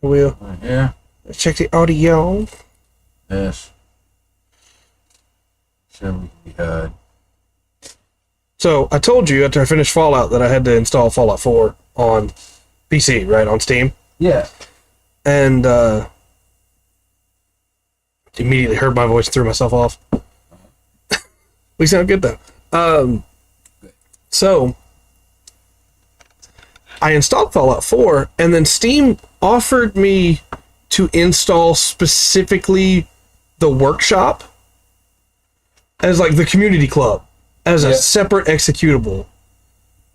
I will. Yeah. Let's check the audio. Yes. So we can be heard. So I told you after I finished Fallout that I had to install Fallout 4 on PC, right, on Steam. Yeah. And immediately heard my voice and threw myself off. We sound good though. So I installed Fallout 4, and then Steam offered me to install specifically the workshop as like the community club as a separate executable.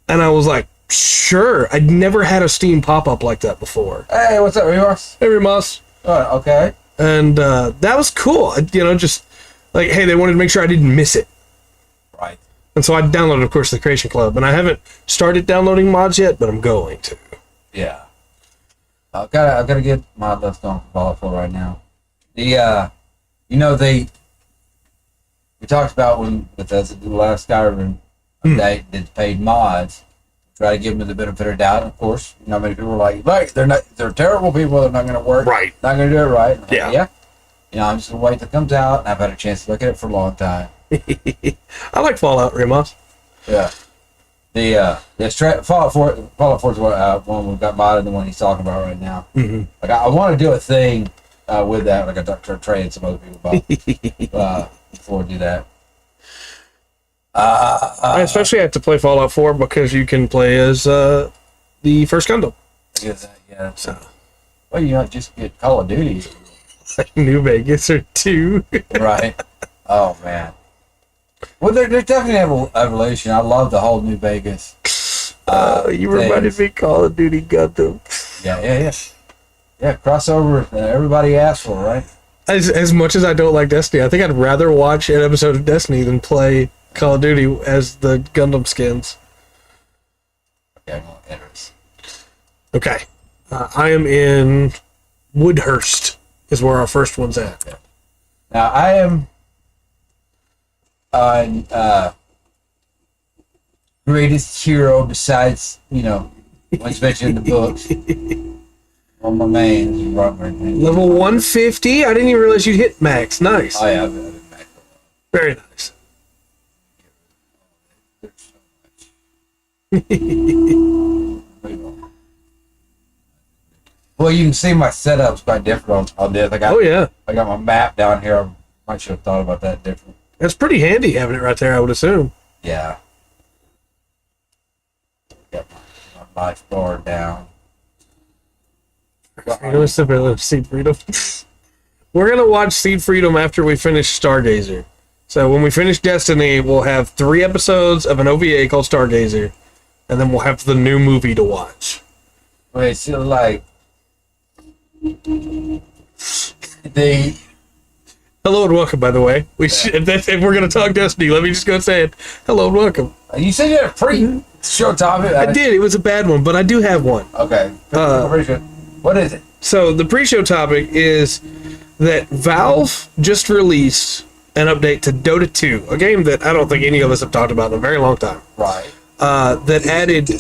And I was like, sure. I'd never had a Steam pop-up like that before. Hey, what's up, Remus? Hey, Remus. Oh, okay. And that was cool. Just like, hey, they wanted to make sure I didn't miss it. Right. And so I downloaded, of course, the Creation Club. And I haven't started downloading mods yet, but I'm going to. Yeah. I've got to get my list on for Fallout 4 right now. We talked about when with us the last Skyrim update did paid mods. Try to give them the benefit of doubt. Of course, many people are like they're terrible people. They're not going to work. Right. Not going to do it right. Yeah. Yeah. I'm just going to wait till it comes out. And I've had a chance to look at it for a long time. I like Fallout, Remus. Yeah. Fallout 4 is one we've got modded, the one he's talking about right now. Mm-hmm. Like I want to do a thing with that, like I trade some other people about before I do that. I especially have to play Fallout 4 because you can play as the first Gundam. I guess that, yeah. So. Well, you might just get Call of Duty. New Vegas or 2. Right. Oh, man. Well, there's definitely an evolution. I love the whole New Vegas. You reminded me Call of Duty Gundam. Yeah. Yeah, crossover everybody asked for, right? As much as I don't like Destiny, I think I'd rather watch an episode of Destiny than play Call of Duty as the Gundam skins. Okay, well, enters. Okay. I am in Woodhurst, is where our first one's at. Okay. Now, I am greatest hero besides, what's mentioned in the books. On my main is Robert. Level 150? I didn't even realize you'd hit max. Nice. Oh, yeah, I've been back. Very nice. Well, you can see my setup's quite different on this. I got my map down here. I might should have thought about that different. That's pretty handy having it right there, I would assume. Yeah. Got my life bar down. Seed Freedom. We're going to watch Seed Freedom after we finish Stargazer. So when we finish Destiny, we'll have 3 episodes of an OVA called Stargazer. And then we'll have the new movie to watch. Wait, so like... Hello and welcome, by the way. If we're going to talk Destiny, let me just go say it. Hello and welcome. You said you had a pre-show topic. I did. It was a bad one, but I do have one. Okay. What is it? So the pre-show topic is that Valve just released an update to Dota 2, a game that I don't think any of us have talked about in a very long time. Right. That added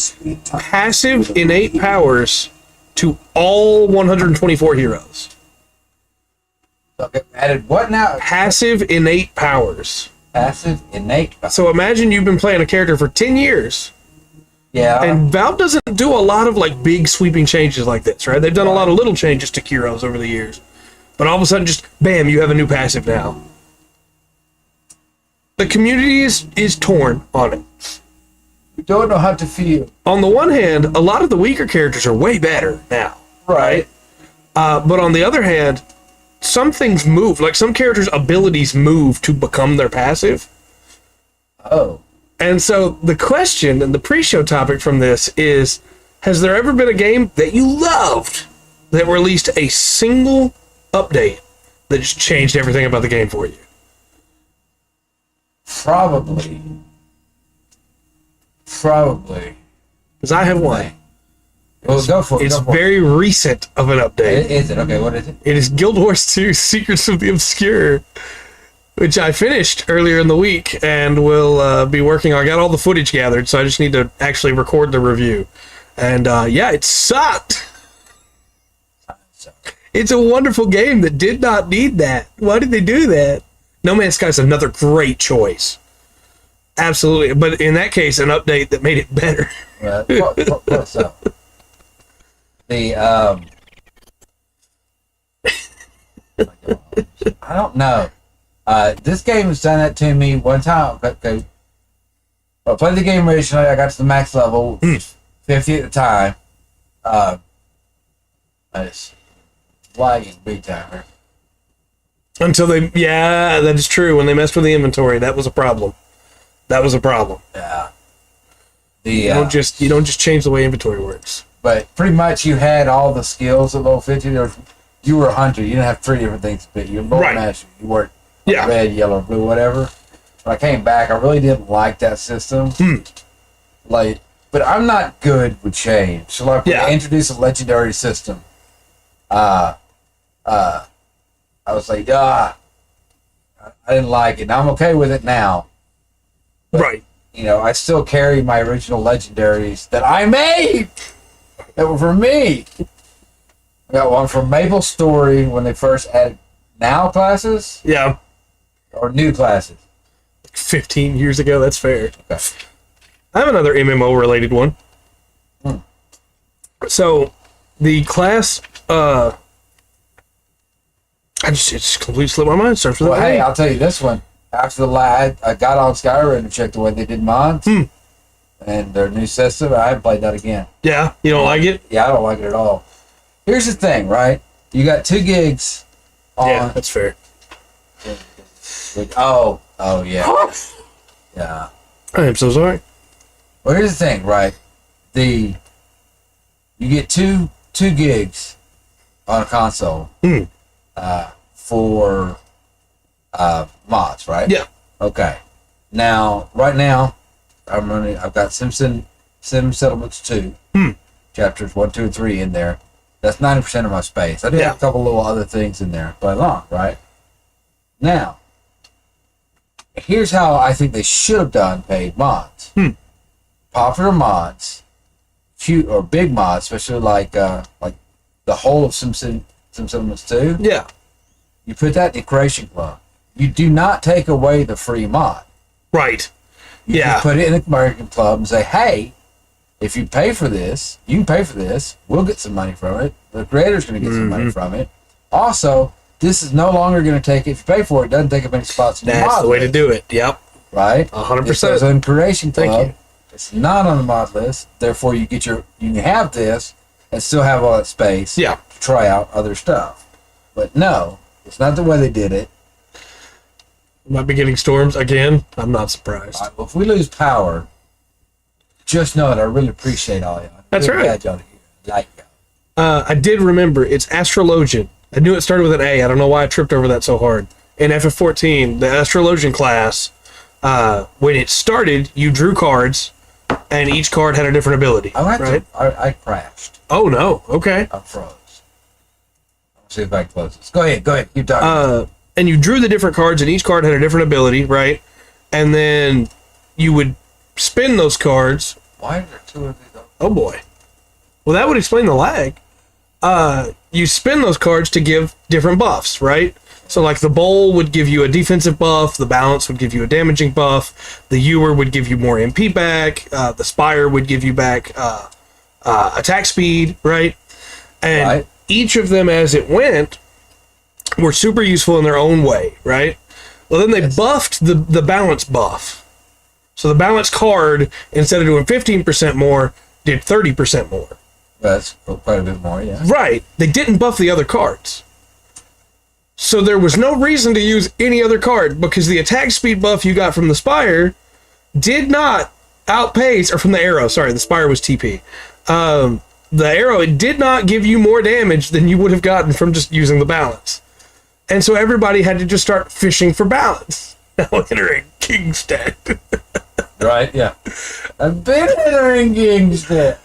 passive innate powers to all 124 heroes. Okay. Added what now? Passive innate powers. Passive innate powers. So imagine you've been playing a character for 10 years. Yeah. And Valve doesn't do a lot of like big sweeping changes like this, right? They've done a lot of little changes to heroes over the years. But all of a sudden, just bam, you have a new passive now. The community is torn on it. We don't know how to feel. On the one hand, a lot of the weaker characters are way better now. Right. But on the other hand, some things move. Like some characters' abilities move to become their passive. Oh. And so the question and the pre-show topic from this is, has there ever been a game that you loved that released a single update that just changed everything about the game for you? Probably. Because I have one. Well, go for it. It's very recent of an update. Is it? Okay, what is it? It is Guild Wars 2 Secrets of the Obscure, which I finished earlier in the week and will be working on. I got all the footage gathered, so I just need to actually record the review. And yeah, it sucked. So It's a wonderful game that did not need that. Why did they do that? No Man's Sky is another great choice. Absolutely. But in that case, an update that made it better. so the I don't know. This game has done that to me one time. Okay. I played the game originally. I got to the max level, 50 at the time. I was lagging big time. Until they, yeah, that is true. When they messed with the inventory, that was a problem. That was a problem. Yeah. You don't just change the way inventory works. But pretty much you had all the skills at level 50. You were a hunter. You didn't have 3 different things to pick. You were a master. You worked red, yellow, blue, whatever. When I came back, I really didn't like that system. Like, but I'm not good with change. So like, when they introduced a legendary system, I was like, I didn't like it. Now I'm okay with it now. But, right. You know, I still carry my original legendaries that I made that were for me. I got one from Maple Story when they first added now classes. Yeah. Or new classes. 15 years ago, that's fair. Okay. I have another MMO related one. So, the class, it just completely slipped my mind. Starts with well, an hey, A. I'll tell you this one. After the lad, I got on Skyrim and checked the way they did mods and their new system. I haven't played that again. Yeah, you don't like it? Yeah, I don't like it at all. Here's the thing, right? You got 2 gigs on. Yeah, that's fair. Oh yeah, yeah. I am so sorry. Well, here's the thing, right? You get two gigs on a console for mods, right? Yeah. Okay. Now, right now, I've got Sim Settlements 2, chapters 1, 2, and 3 in there. That's 90% of my space. I do have a couple little other things in there, but along, right? Now, here's how I think they should have done paid mods. Popular mods, cute or big mods, especially like the whole of Sim Settlements 2. Yeah. You put that in the Creation Club. You do not take away the free mod. Right. You just put it in the American Club and say, hey, if you pay for this, you can pay for this. We'll get some money from it. The creator's going to get some money from it. Also, this is no longer going to take, if you pay for it, it doesn't take up any spots in the mod That's the way to list, do it. Yep. right? 100%. This goes in Creation Club. Thank you. It's not on the mod list. Therefore, you can have this and still have all that space Yeah. to try out other stuff. But no, it's not the way they did it. Might be getting storms again. I'm not surprised. All right, well, if we lose power, just know that I really appreciate all y'all. That's Really right. glad y'all are here. Like y'all. I did remember it's Astrologian. I knew it started with an A. I don't know why I tripped over that so hard. In FF14, the Astrologian class, when it started, you drew cards, and each card had a different ability. I crashed. Oh no. Okay. I froze. Let's see if I can close this. Go ahead. Keep talking. And you drew the different cards, and each card had a different ability, right? And then you would spin those cards. Why are there 2 of these? Oh boy. Well, that would explain the lag. You spin those cards to give different buffs, right? So, like, the bowl would give you a defensive buff, the balance would give you a damaging buff, the ewer would give you more MP back, the spire would give you back attack speed, right? And each of them, as it went, were super useful in their own way, right? Well, then they buffed the balance buff. So the balance card, instead of doing 15% more, did 30% more. That's quite a bit more, yeah. Right. They didn't buff the other cards. So there was no reason to use any other card, because the attack speed buff you got from the Spire did not outpace, or from the arrow, sorry, the Spire was TP. The arrow, it did not give you more damage than you would have gotten from just using the balance. And so everybody had to just start fishing for balance. Now entering Kingstead. Right, yeah. I've been entering Kingstead.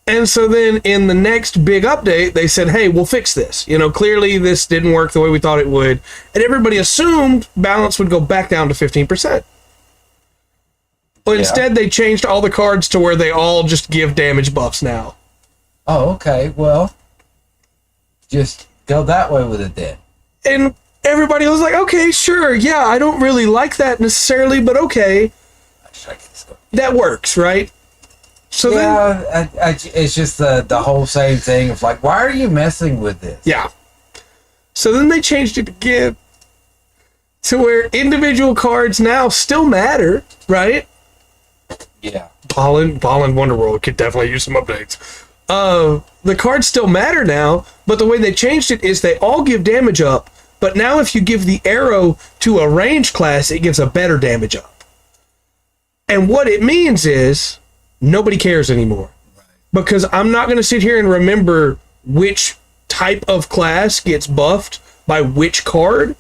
And so then in the next big update, they said, hey, we'll fix this. You know, clearly this didn't work the way we thought it would. And everybody assumed balance would go back down to 15%. But instead, they changed all the cards to where they all just give damage buffs now. Oh, okay. Well, just go that way with it then. And everybody was like, okay, sure, yeah, I don't really like that necessarily, but okay. That works, right? So yeah, it's just the whole same thing of like, why are you messing with this? Yeah. So then they changed it again to where individual cards now still matter, right? Yeah. Ballin' Wonderworld could definitely use some updates. The cards still matter now, but the way they changed it is they all give damage up, but now if you give the arrow to a range class, it gives a better damage up. And what it means is nobody cares anymore. Right. Because I'm not going to sit here and remember which type of class gets buffed by which card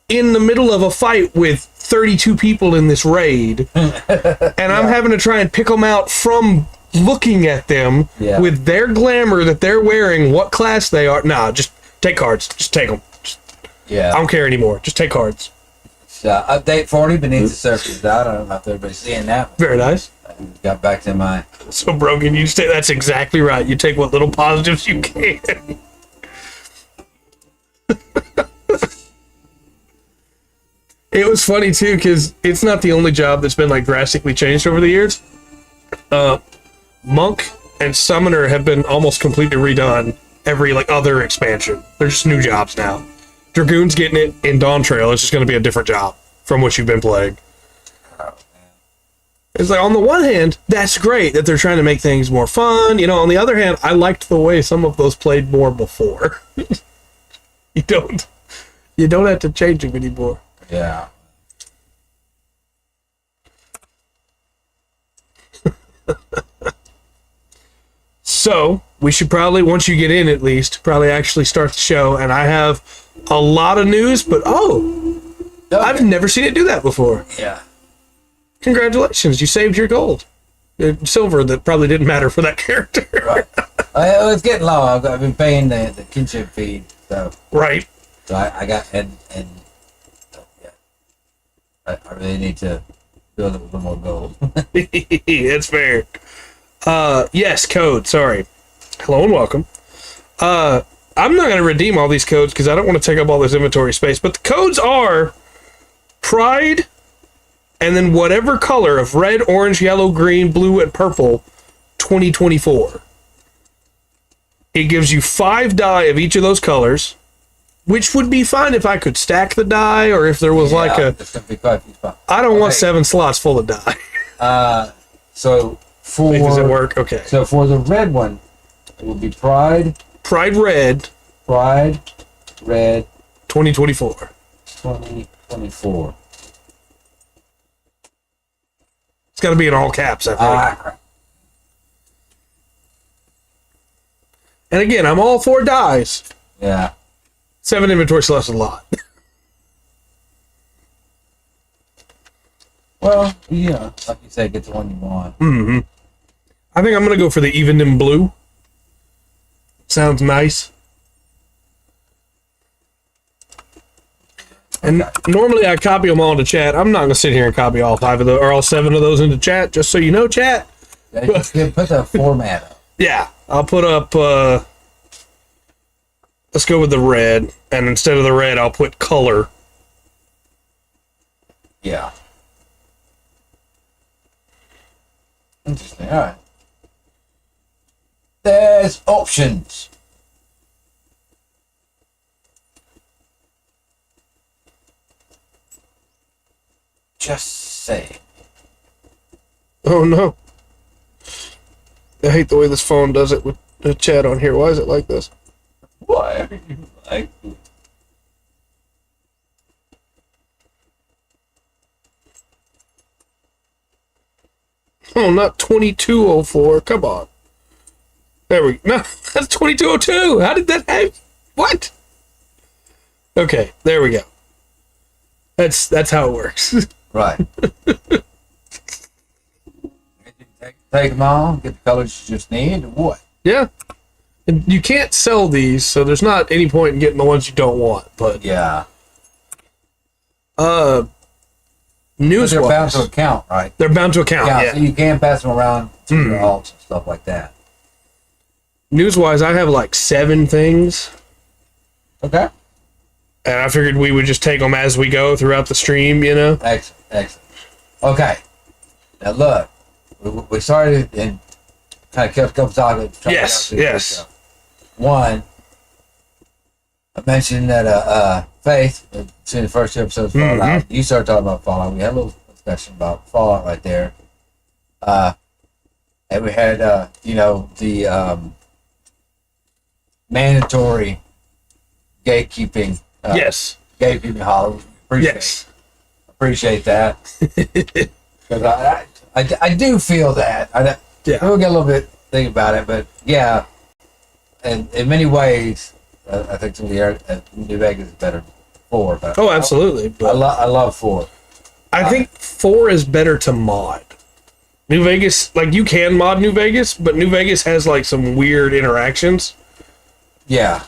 in the middle of a fight with 32 people in this raid. And I'm having to try and pick them out from looking at them with their glamour that they're wearing, what class they are. Nah, just take cards. Just take them. I don't care anymore. Just take cards. Update 40 beneath the surface. I don't know if everybody's seeing that. Very nice. Got back to my... So, Brogan, you say that's exactly right. You take what little positives you can. It was funny, too, because it's not the only job that's been, like, drastically changed over the years. Monk and Summoner have been almost completely redone every, like, other expansion. They're just new jobs now. Dragoon's getting it in Dawn Trail. It's just going to be a different job from what you've been playing. It's like, on the one hand, that's great that they're trying to make things more fun. You know, on the other hand, I liked the way some of those played more before. You don't have to change them anymore. Yeah. So, we should probably, once you get in at least, probably actually start the show. And I have a lot of news, but I've never seen it do that before. Yeah. Congratulations, you saved your gold. Silver that probably didn't matter for that character. Right. It's getting low. I've been paying the kinship fee. So. Right. So I got, and I really need to build up a little more gold. It's fair. Yes, code. Sorry. Hello and welcome. I'm not going to redeem all these codes because I don't want to take up all this inventory space, but the codes are Pride, and then whatever color of red, orange, yellow, green, blue, and purple, 2024. It gives you 5 die of each of those colors, which would be fine if I could stack the die, or if there was like a... I don't want 7 slots full of die. So for... Does it work? Okay. So for the red one, it would be Pride... Pride Red. Pride Red... 2024. 2024. It's got to be in all caps, I think. And again, I'm all for dies. Yeah. 7 inventory slots is a lot. Well, yeah, like you said, get the one you want. Mm-hmm. I think I'm going to go for the evened in blue. Sounds nice. And normally I copy them all into chat. I'm not going to sit here and copy all 5 of those, or all 7 of those into chat, just so you know, chat. Yeah, you put the format up. Yeah, I'll put up, let's go with the red, and instead of the red, I'll put color. Yeah. Interesting, alright. There's options. Just say. Oh no. I hate the way this phone does it with the chat on here. Why is it like this? Why are you like this? Oh, not 2204. Come on. There we go. No, that's 2202. How did that happen? What? Okay, there we go. That's how it works. Right. Take them all, get the colors you just need, what? Yeah. And you can't sell these, so there's not any point in getting the ones you don't want, but... Yeah. News-wise... They're bound to account, right? They're bound to account, yeah. So you can pass them around to your alts and stuff like that. News-wise, I have like 7 things Okay. And I figured we would just take them as we go throughout the stream, you know? Excellent. Excellent. Okay. Now look, we started and kind of kept a couple topics. Yes, yes. One, I mentioned that Faith, in the first 2 episodes of Fallout, you started talking about Fallout. We had a little discussion about Fallout right there. And we had, the mandatory gatekeeping. Yes. Gatekeeping hollow. Appreciate that. Because I do feel that. We'll get a little bit think about it, but yeah. And in many ways, I think some of the New Vegas is better than 4. But absolutely. But I love 4. I think 4 is better to mod. New Vegas, like you can mod New Vegas, but New Vegas has like some weird interactions. Yeah.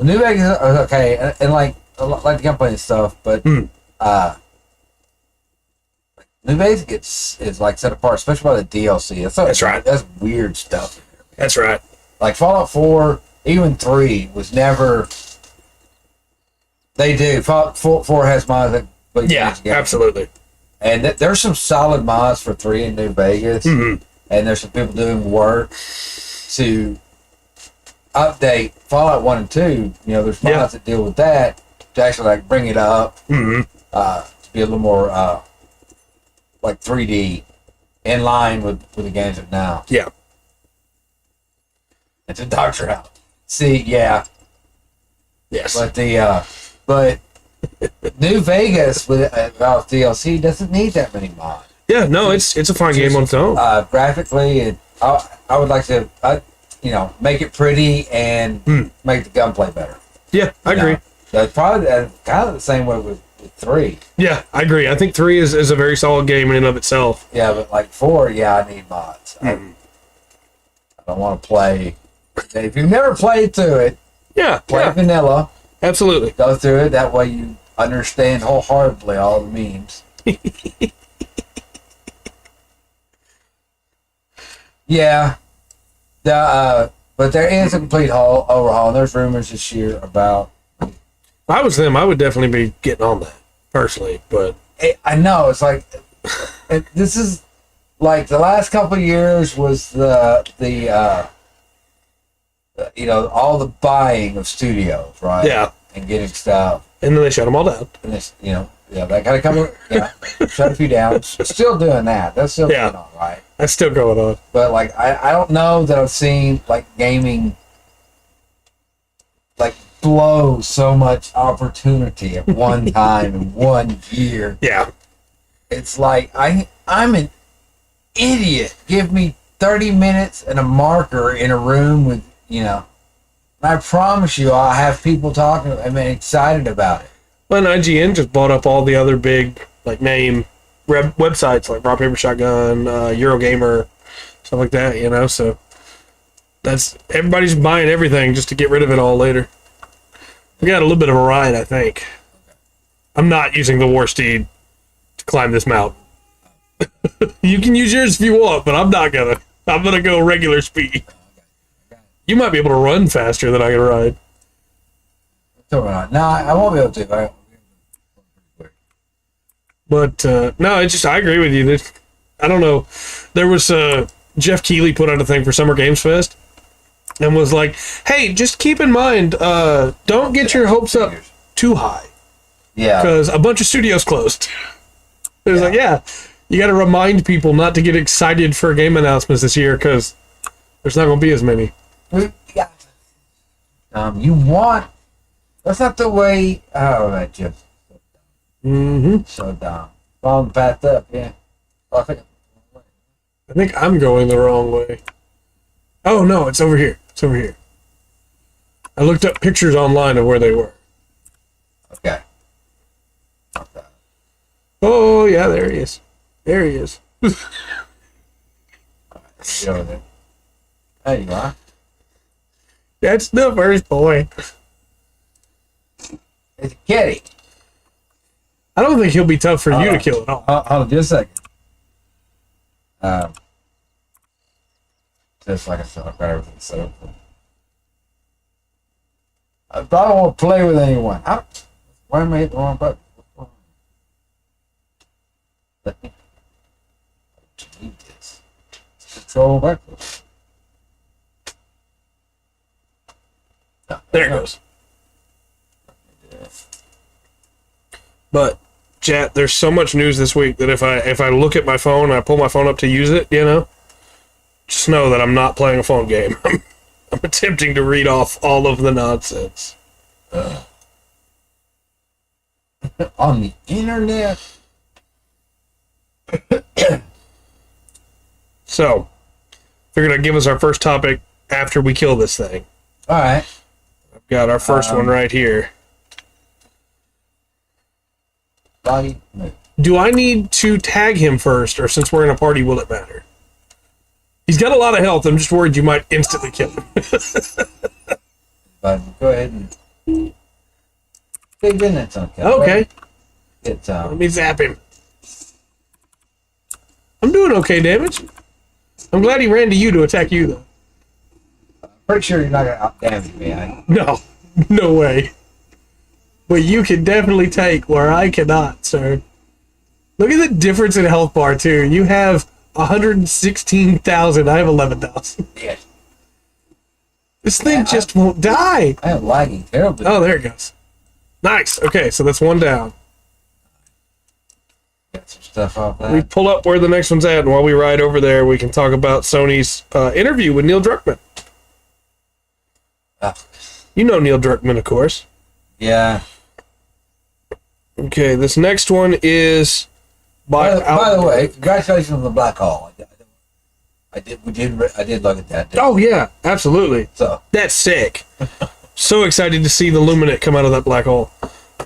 New Vegas is okay, and like the company and stuff, but New Vegas is like set apart, especially by the DLC. That's right. That's weird stuff. That's right. Like Fallout 4, even 3 was never. They do. Fallout 4 has mods that. Absolutely. And there's some solid mods for 3 in New Vegas, and there's some people doing work to update Fallout 1 and 2. You know, there's mods that deal with that to actually like bring it up to be a little more like 3D in line with the games of now. Yeah. It's a doctor out. See, yeah. Yes. But New Vegas without DLC doesn't need that many mods. Yeah, no, it's a fine game on its own. Graphically, I would like to, make it pretty and make the gunplay better. Yeah, I agree. That's probably kind of the same way with 3. Yeah, I agree. I think 3 is a very solid game in and of itself. Yeah, but like 4, I need mods. I don't want to play. If you've never played through it, play vanilla. Absolutely. Go through it. That way you understand wholeheartedly all the memes. Yeah. But there is a complete overhaul. And there's rumors this year about. If I was them, I would definitely be getting on that personally. But I know it's like this is like the last couple of years was the all the buying of studios, right? Yeah. And getting stuff. And then they shut them all down. And this, that kind of come. Shut a few down. Still doing that. That's still going on, right? That's still going on. But like, I don't know that I've seen like gaming like blow so much opportunity at one time in 1 year. Yeah. It's like I'm an idiot. Give me 30 minutes and a marker in a room with I promise you I'll have people talking excited about it. Well, and IGN just bought up all the other big like name websites like Rock Paper Shotgun, Eurogamer, stuff like that, so that's everybody's buying everything just to get rid of it all later. We got a little bit of a ride, I think. I'm not using the War Steed to climb this mountain. You can use yours if you want, but I'm not gonna. I'm gonna go regular speed. You might be able to run faster than I can ride. No, I won't be able to. But no, I agree with you. I don't know. There was Jeff Keighley put out a thing for Summer Games Fest and was like, "Hey, just keep in mind, don't get your hopes up too high, because a bunch of studios closed." It was like, you got to remind people not to get excited for game announcements this year because there's not going to be as many. Yeah. That's not the way. Oh, that just. So dumb. Wrong path up, yeah. Oh, I think I'm going the wrong way. Oh no, it's over here. It's over here. I looked up pictures online of where they were. Okay. Oh yeah, there he is. There he is. Get over there. There you are. That's the first boy. It's a kitty. I don't think he'll be tough for you to kill at all. Hold on just a second. Just like I said, I've got everything set up. I don't want to play with anyone. Why am I hitting the wrong button? Let me need this. Control button. No, There it goes. But chat, there's so much news this week that if I look at my phone and I pull my phone up to use it, just know that I'm not playing a phone game. I'm attempting to read off all of the nonsense. On the internet. So, figured I'd give us our first topic after we kill this thing. All right. I've got our first one right here. Body move. Do I need to tag him first, or since we're in a party, will it matter? He's got a lot of health. I'm just worried you might instantly kill him. But go ahead and big minutes on kill. Okay. It's Let me zap him. I'm doing okay damage. I'm glad he ran to you to attack you, though. pretty sure you're not gonna out damage me. No. No way. But you can definitely take where I cannot, sir. Look at the difference in health bar, too. You have 116,000. I have 11,000. Yes. This thing just won't die. I am lagging terribly. Oh, there it goes. Nice. Okay, so that's one down. Get some stuff off that. We pull up where the next one's at, and while we ride over there, we can talk about Sony's interview with Neil Druckmann. You know Neil Druckmann, of course. Yeah. Okay, this next one is By the way, congratulations on the Black Hole. I did look at that. Oh yeah, absolutely. So That's sick. So excited to see the Luminate come out of that black hole.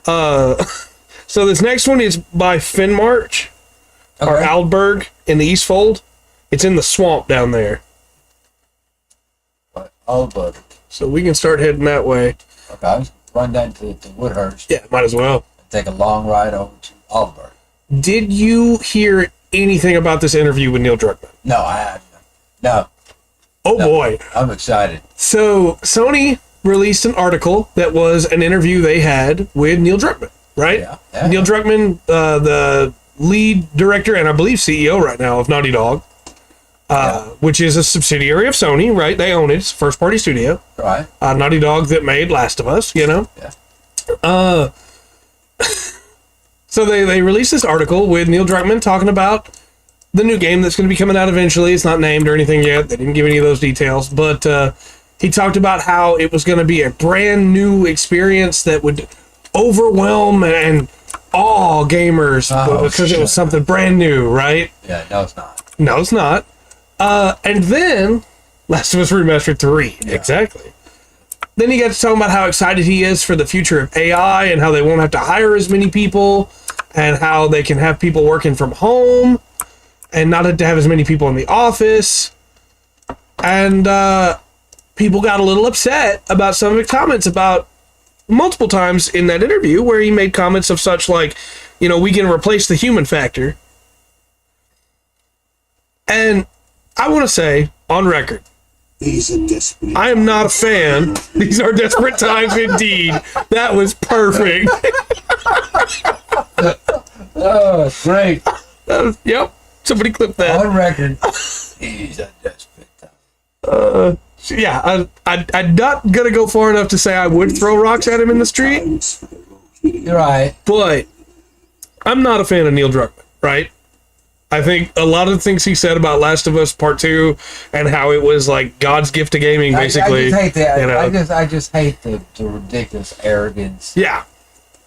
So this next one is by Finmarch or Okay. Aldberg in the Eastfold. It's in the swamp down there. Aldberg. So we can start heading that way. Okay, I was run down to Woodhurst Yeah, might as well. and take a long ride over to Aldberg. Did you hear anything about this interview with Neil Druckmann? No, I haven't. No, Oh boy. I'm excited. So Sony released an article that was an interview they had with Neil Druckmann, right? Yeah. Neil Druckmann, the lead director and I believe CEO right now of Naughty Dog, which is a subsidiary of Sony, right? They own it. It's a first-party studio. Right. Naughty Dog that made Last of Us, you know? Yeah. So they released this article with Neil Druckmann talking about the new game that's going to be coming out eventually. It's not named or anything yet. They didn't give any of those details, but he talked about how it was going to be a brand new experience that would overwhelm and awe gamers because it was something brand new, right? Yeah. No, it's not. No, it's not. And then Last of Us Remastered 3. Yeah. Exactly. Then he got to talking about how excited he is for the future of AI and how they won't have to hire as many people and how they can have people working from home and not have to have as many people in the office. And people got a little upset about some of his comments about multiple times in that interview where he made comments of such like, we can replace the human factor. And I want to say on record, These are desperate. I am not a fan. These are desperate times indeed. That was perfect. Oh, great. Yep. Somebody clip that. On record. He's a desperate time. Yeah, I'm not going to go far enough to say I would throw rocks at him in the street, You're right. but I'm not a fan of Neil Druckmann, right? I think a lot of the things he said about Last of Us Part 2 and how it was like God's gift to gaming, basically. I just hate that. you know. I just hate the ridiculous arrogance. Yeah.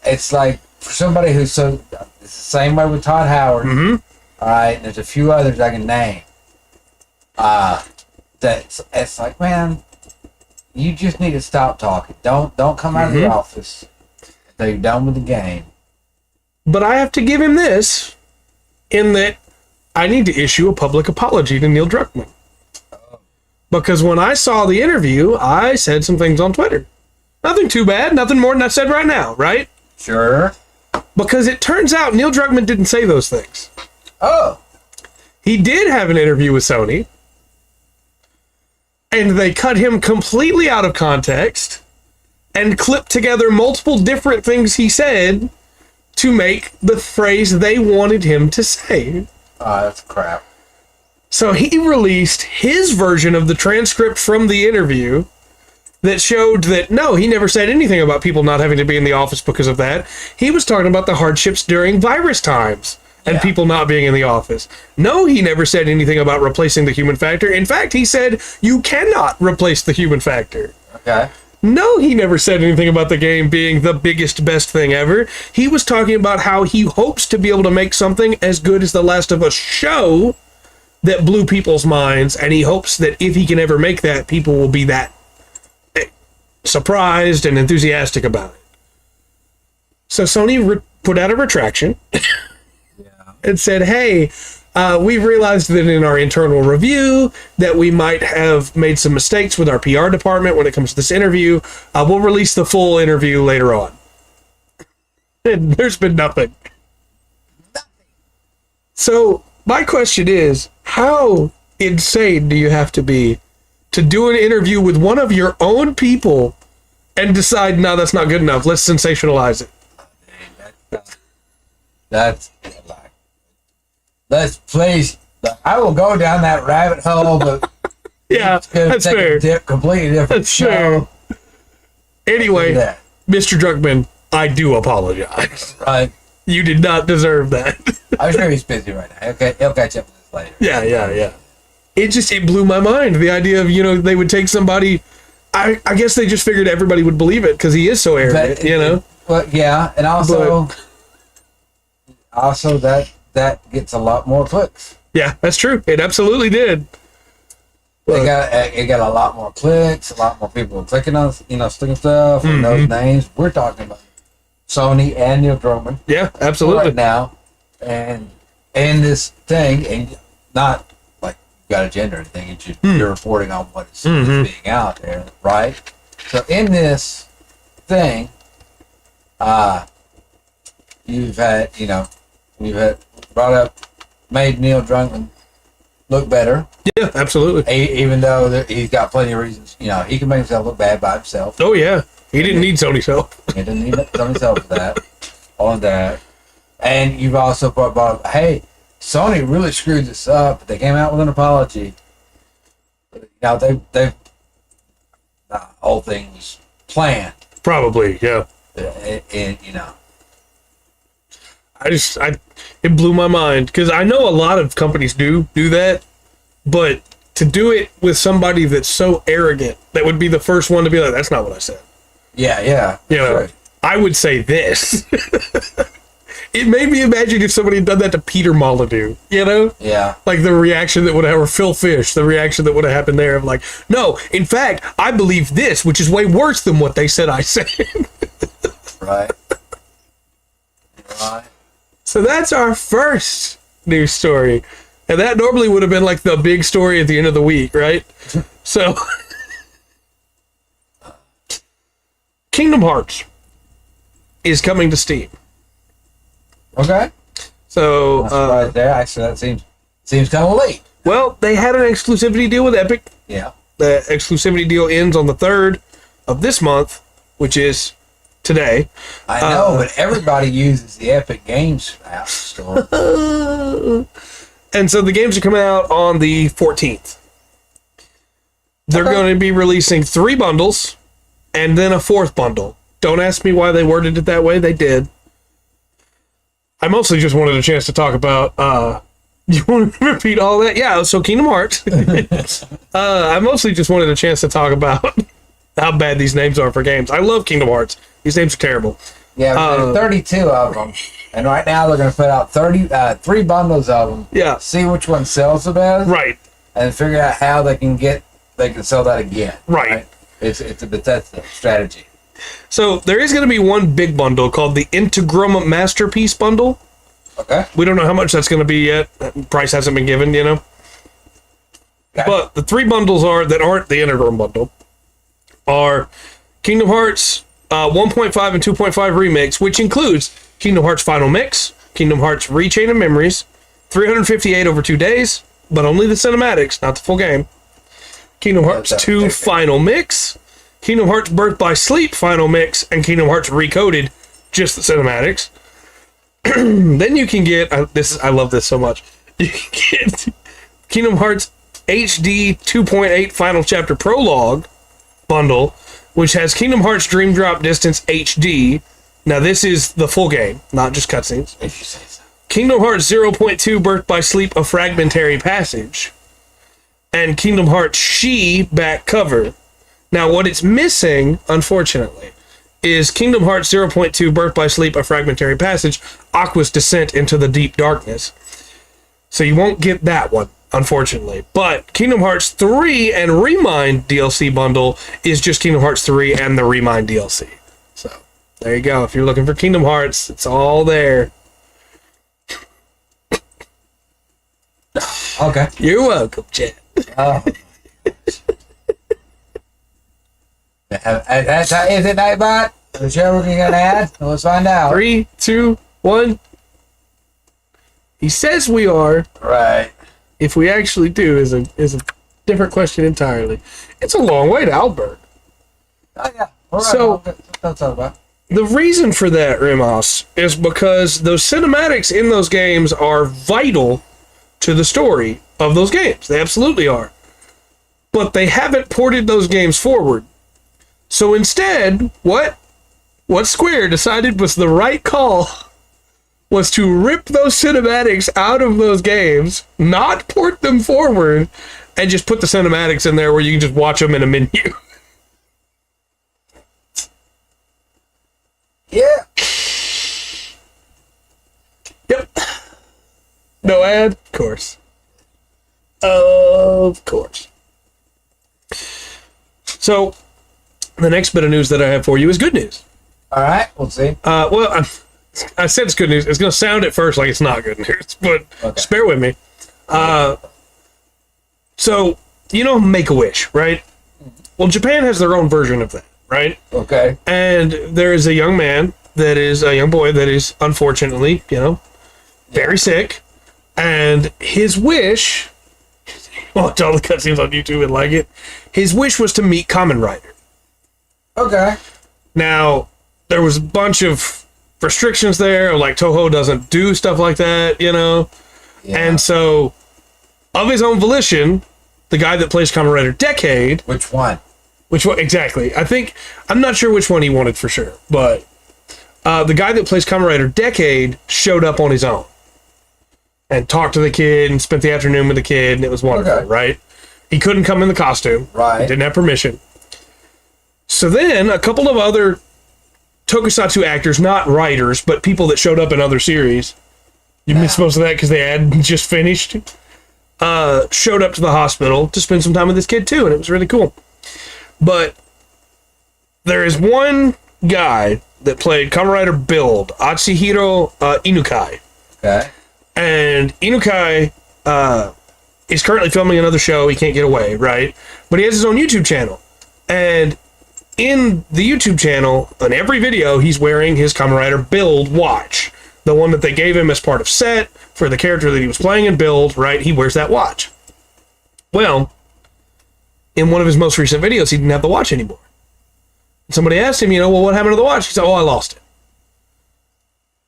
It's like for somebody who's so. It's the same way with Todd Howard. Mm-hmm. All right, and there's a few others I can name. It's like, man, you just need to stop talking. Don't come out of the office until you're done with the game. But I have to give him this in that I need to issue a public apology to Neil Druckmann. Because when I saw the interview, I said some things on Twitter. Nothing too bad, nothing more than I said right now, right? Sure. Because it turns out Neil Druckmann didn't say those things. Oh. He did have an interview with Sony, and they cut him completely out of context and clipped together multiple different things he said to make the phrase they wanted him to say. That's crap. So he released his version of the transcript from the interview that showed that, no, he never said anything about people not having to be in the office because of that. He was talking about the hardships during virus times and people not being in the office. No, he never said anything about replacing the human factor. In fact, he said you cannot replace the human factor. Okay. No, he never said anything about the game being the biggest, best thing ever. He was talking about how he hopes to be able to make something as good as The Last of Us show that blew people's minds, and he hopes that if he can ever make that, people will be that surprised and enthusiastic about it. So Sony put out a retraction and said, hey, we've realized that in our internal review that we might have made some mistakes with our PR department when it comes to this interview. We'll release the full interview later on. And there's been nothing. So my question is, how insane do you have to be to do an interview with one of your own people and decide, no, that's not good enough. Let's sensationalize it. Let's please. I will go down that rabbit hole, but Yeah, that's fair. Completely different. That's show. fair. Anyway, Mr. Druckmann, I do apologize. Right. You did not deserve that. I'm sure he's busy right now. Okay, he'll catch up with us later. Yeah. It blew my mind. The idea of, they would take somebody. I guess they just figured everybody would believe it because he is so arrogant, But yeah, and also that gets a lot more clicks. Yeah, that's true. It absolutely did. It got a lot more clicks, a lot more people clicking on, sticking stuff and those names. We're talking about Sony and Neil Druckmann. Yeah, absolutely. Right now, and this thing, and not like you got a gender or anything. It's just you're reporting on what is being out there, right? So in this thing, you've had brought up, made Neil Druckmann look better. Yeah, absolutely. Even though he's got plenty of reasons, he can make himself look bad by himself. Oh yeah, he didn't need Sony's help. He didn't need Sony's help for that. All of that, and you've also brought up, hey, Sony really screwed this up. But they came out with an apology. Now they've the whole thing was planned. Probably, yeah. And it blew my mind because I know a lot of companies do that, but to do it with somebody that's so arrogant, that would be the first one to be like, that's not what I said. Yeah. Sure. I would say this. It made me imagine if somebody had done that to Peter Molyneux, Yeah. Like the reaction that would have, or Phil Fish, the reaction that would have happened there of like, no, in fact, I believe this, which is way worse than what they said I said. Right. So that's our first news story. And that normally would have been like the big story at the end of the week, right? So, Kingdom Hearts is coming to Steam. Okay. So, right there. Actually, that seems kind of late. Well, they had an exclusivity deal with Epic. Yeah. The exclusivity deal ends on the 3rd of this month, which is today. I know, but everybody uses the Epic Games app store. And so the games are coming out on the 14th. They're going to be releasing 3 bundles and then a 4th bundle. Don't ask me why they worded it that way. They did. I mostly just wanted a chance to talk about... you want to repeat all that? Yeah, so Kingdom Hearts. I mostly just wanted a chance to talk about how bad these names are for games. I love Kingdom Hearts. These names are terrible. Yeah, there's 32 of them. And right now they're going to put out 3 bundles of them. Yeah. See which one sells the best. Right. And figure out how they can sell that again. Right. It's that's the strategy. So there is going to be one big bundle called the Integrum Masterpiece Bundle. Okay. We don't know how much that's going to be yet. Price hasn't been given, Okay. But the 3 bundles that aren't the Integrum bundle are Kingdom Hearts 1.5 and 2.5 Remix, which includes Kingdom Hearts Final Mix, Kingdom Hearts Rechain of Memories, 358 over 2 days, but only the cinematics, not the full game. Kingdom Hearts 2 Final Mix, Kingdom Hearts Birth by Sleep Final Mix, and Kingdom Hearts Recoded, just the cinematics. Then you can get, I love this so much, you can get Kingdom Hearts HD 2.8 Final Chapter Prologue bundle, which has Kingdom Hearts Dream Drop Distance HD. Now this is the full game, not just cutscenes. If you say so. Kingdom Hearts 0.2 Birth by Sleep, A Fragmentary Passage, and Kingdom Hearts She back cover. Now what it's missing, unfortunately, is Kingdom Hearts 0.2 Birth by Sleep, A Fragmentary Passage, Aqua's Descent into the Deep Darkness. So you won't get that one, unfortunately. But Kingdom Hearts 3 and Remind DLC bundle is just Kingdom Hearts 3 and the Remind DLC. So there you go. If you're looking for Kingdom Hearts, it's all there. Okay. You're welcome, Chad. Oh. That's how is it, Nightbot? The show we're gonna add? Let's find out. 3, 2, 1. He says we are. Right. If we actually do is a different question entirely. It's a long way to Albert. Oh yeah. All right. So- That's all about. The reason for that, Remos, is because those cinematics in those games are vital to the story of those games. They absolutely are. But they haven't ported those games forward. So instead, what Square decided was the right call was to rip those cinematics out of those games, not port them forward, and just put the cinematics in there where you can just watch them in a menu. Yeah. Yep. No ad? Of course. Of course. So, the next bit of news that I have for you is good news. All right. We'll see. Well, I said it's good news. It's going to sound at first like it's not good news, but just bear with me. So, you know Make-A-Wish, right? Well, Japan has their own version of that, right? Okay. And there is a young man that is a young boy that is unfortunately, very sick. And his wish, watch all the cutscenes on YouTube and like it, his wish was to meet Kamen Rider. Okay. Now, there was a bunch of restrictions there, like Toho doesn't do stuff like that, Yeah. And so, of his own volition, the guy that plays Kamen Rider Decade, Which one? which one exactly? I'm not sure which one he wanted for sure, but the guy that plays Kamen Rider Decade showed up on his own and talked to the kid and spent the afternoon with the kid, and it was wonderful, Okay. right? He couldn't come in the costume. Right. He didn't have permission. So then a couple of other tokusatsu actors, not writers, but people that showed up in other series, you missed most of that because they had just finished, showed up to the hospital to spend some time with this kid too, and it was really cool. But there is one guy that played Kamen Rider Build, Atsuhiro Inukai. Okay. And Inukai is currently filming another show. He can't get away, right? But he has his own YouTube channel. And in the YouTube channel, on every video, he's wearing his Kamen Rider Build watch. The one that they gave him as part of set for the character that he was playing in Build, right? He wears that watch. Well, in one of his most recent videos, he didn't have the watch anymore. Somebody asked him, well, what happened to the watch? He said, I lost it.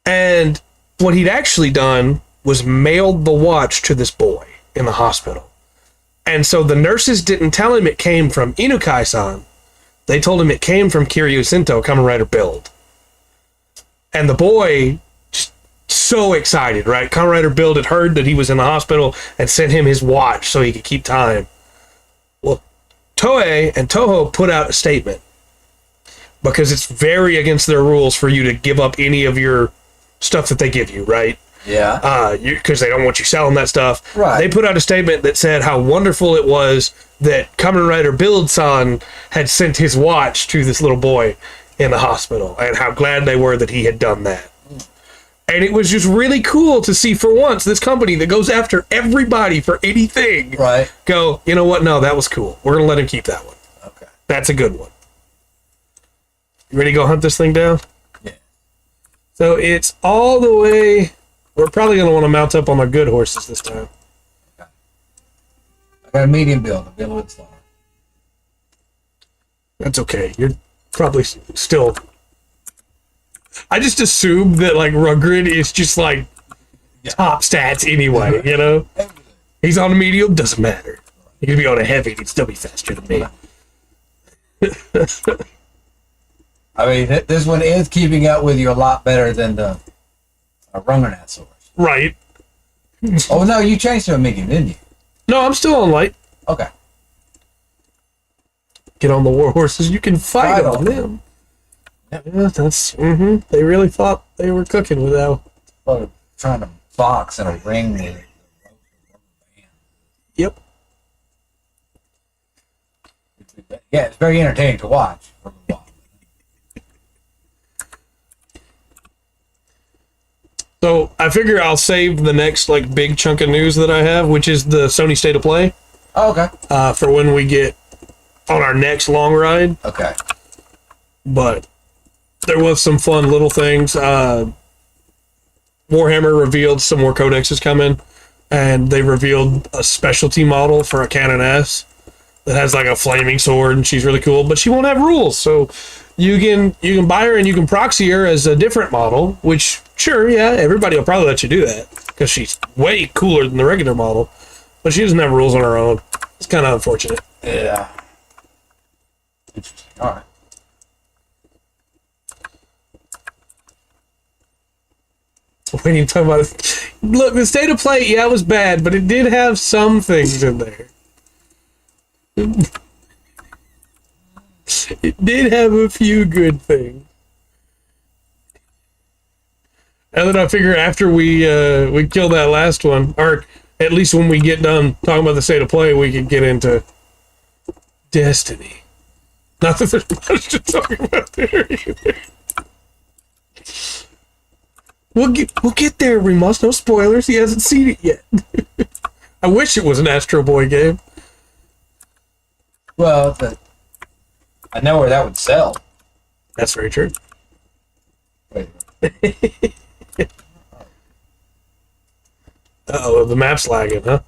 And what he'd actually done was mailed the watch to this boy in the hospital. And so the nurses didn't tell him it came from Inukai-san. They told him it came from Kiryu Sento, Kamen Rider Build. And the boy, just so excited, right? Kamen Rider Build had heard that he was in the hospital and sent him his watch so he could keep time. Well, Toei and Toho put out a statement because it's very against their rules for you to give up any of your stuff that they give you, right? Yeah. Because they don't want you selling that stuff. Right. They put out a statement that said how wonderful it was that Kamen Rider Build-san had sent his watch to this little boy in the hospital, and how glad they were that he had done that. And it was just really cool to see, for once, this company that goes after everybody for anything, Right. go, you know what? No, that was cool. We're going to let him keep that one. Okay. That's a good one. You ready to go hunt this thing down? Yeah. So it's all the way... We're probably going to want to mount up on our good horses this time. I got a medium build. I'll be a little bit slower. That's okay. You're probably still. I just assume that like Rugrid is just like top stats anyway. You know, he's on a medium, doesn't matter. He could be on a heavy, he'd still be faster than me. I mean, this one is keeping up with you a lot better than the Rungernasaurus. Right. Oh no, you changed to a medium, didn't you? No, I'm still on light. Okay. Get on the war horses. You can fight Fight on on them. Yeah, that's. They really thought they were cooking with that. Well, trying to box in a ring with. Yep. Yeah, it's very entertaining to watch. So I figure I'll save the next like big chunk of news that I have, which is the Sony State of Play, Oh, okay. for when we get on our next long ride. Okay. But there was some fun little things. Warhammer revealed some more codexes coming, and they revealed a specialty model for a Cannon S that has like a flaming sword, and she's really cool. But she won't have rules, so you can buy her and you can proxy her as a different model. Which sure, yeah, everybody will probably let you do that because she's way cooler than the regular model. But she doesn't have rules on her own. It's kind of unfortunate. Yeah. Interesting. All right. When you talk about it, look, the State of Play, yeah, it was bad, but it did have some things in there. It did have a few good things. And then I figure after we kill that last one, or at least when we get done talking about the State of Play, we can get into Destiny. Not that there's much to talk about there either. We'll get there. We must. No spoilers. He hasn't seen it yet. I wish it was an Astro Boy game. Well, I know where that would sell. That's very true. Wait. Uh-oh, the map's lagging, huh?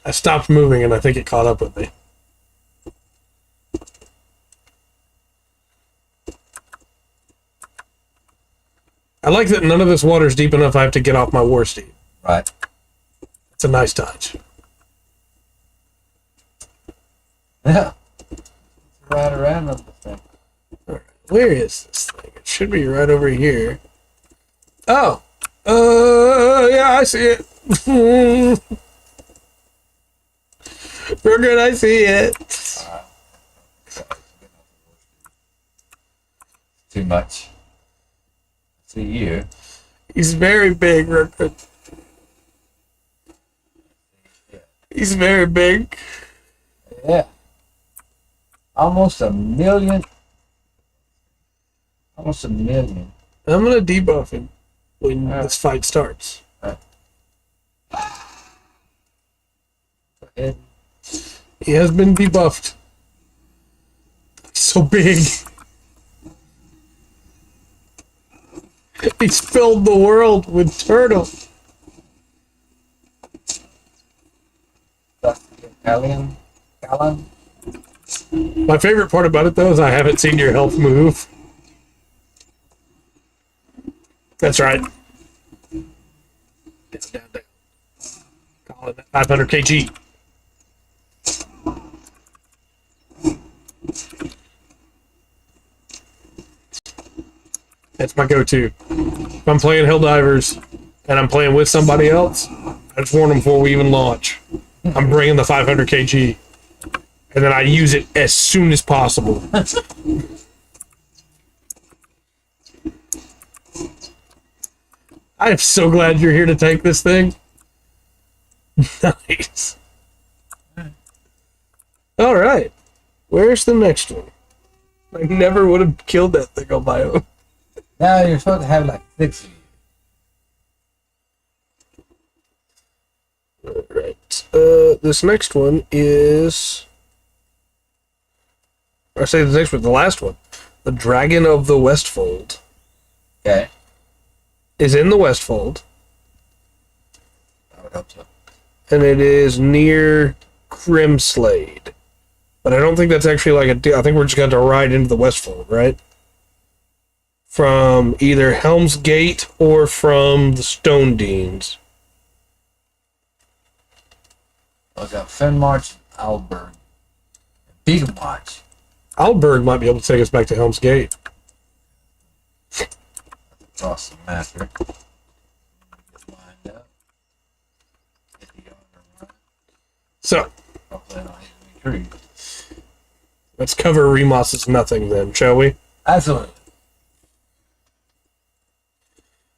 I stopped moving and I think it caught up with me. I like that none of this water's deep enough I have to get off my war steed. Right. It's a nice touch. Yeah. Right around the thing. Alright, where is this thing? It should be right over here. Oh! Yeah, I see it. We're good, I see it. Too much. See you. He's very big, Rupert. He's very big. Yeah. Almost a million. Almost a million. I'm gonna debuff him when this fight starts. Go ahead. He has been debuffed. He's so big. He's filled the world with turtle. Alien. My favorite part about it, though, is I haven't seen your health move. That's right. It's down there. Call it 500 kg. That's my go-to. If I'm playing Helldivers and I'm playing with somebody else, I just warn them before we even launch. I'm bringing the 500 kg. And then I use it as soon as possible. I am so glad you're here to take this thing. Nice. All right. Where's the next one? I never would have killed that thing on my own. Now you're supposed to have like 6 of you. All right. This next one is... I say the next one, the last one. The Dragon of the Westfold Okay. is in the Westfold, I would hope so. and it is near Grimslade. But I don't think that's actually like I think we're just going to ride into the Westfold, right? From either Helm's Gate or from the Stone Deans. I got Fenmarch, Alberg, Beaconwatch. Alberg might be able to take us back to Helm's Gate. Awesome master. Lined up. So, Hopefully I don't hit any trees. let's cover Remoss's nothing then, shall we? Absolutely.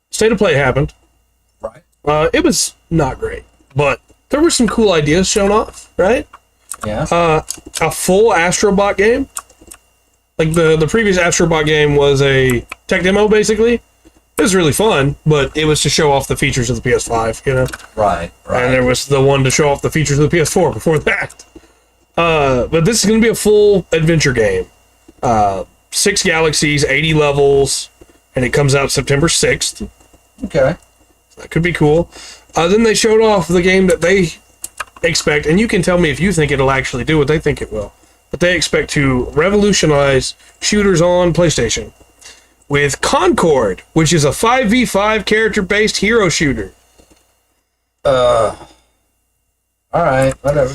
State of Play happened. Right. It was not great, but there were some cool ideas shown off, right? Yeah. A full Astrobot game. Like the previous Astrobot game was a tech demo, basically. It was really fun, but it was to show off the features of the PS5, you know? Right. And there was the one to show off the features of the PS4 before that. But this is going to be a full adventure game. 6 galaxies, 80 levels, and it comes out September 6th. Okay. That could be cool. Then they showed off the game that they expect, and you can tell me if you think it'll actually do what they think it will. But they expect to revolutionize shooters on PlayStation with Concord, which is a 5v5 character-based hero shooter. All right, whatever.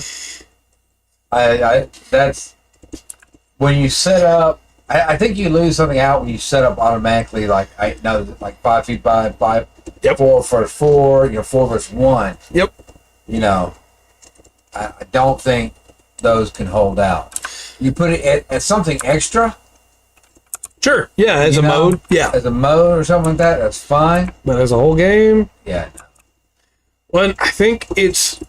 I that's when you set up. I think you lose something out when you set up automatically. Like I know, like 5v5, 5, Yep. 4 versus 4. 4 versus 1. Yep. I don't think those can hold out. You put it at something extra. Sure. Yeah, as a mode. Yeah. As a mode or something like that, that's fine. But as a whole game, Yeah. well, I think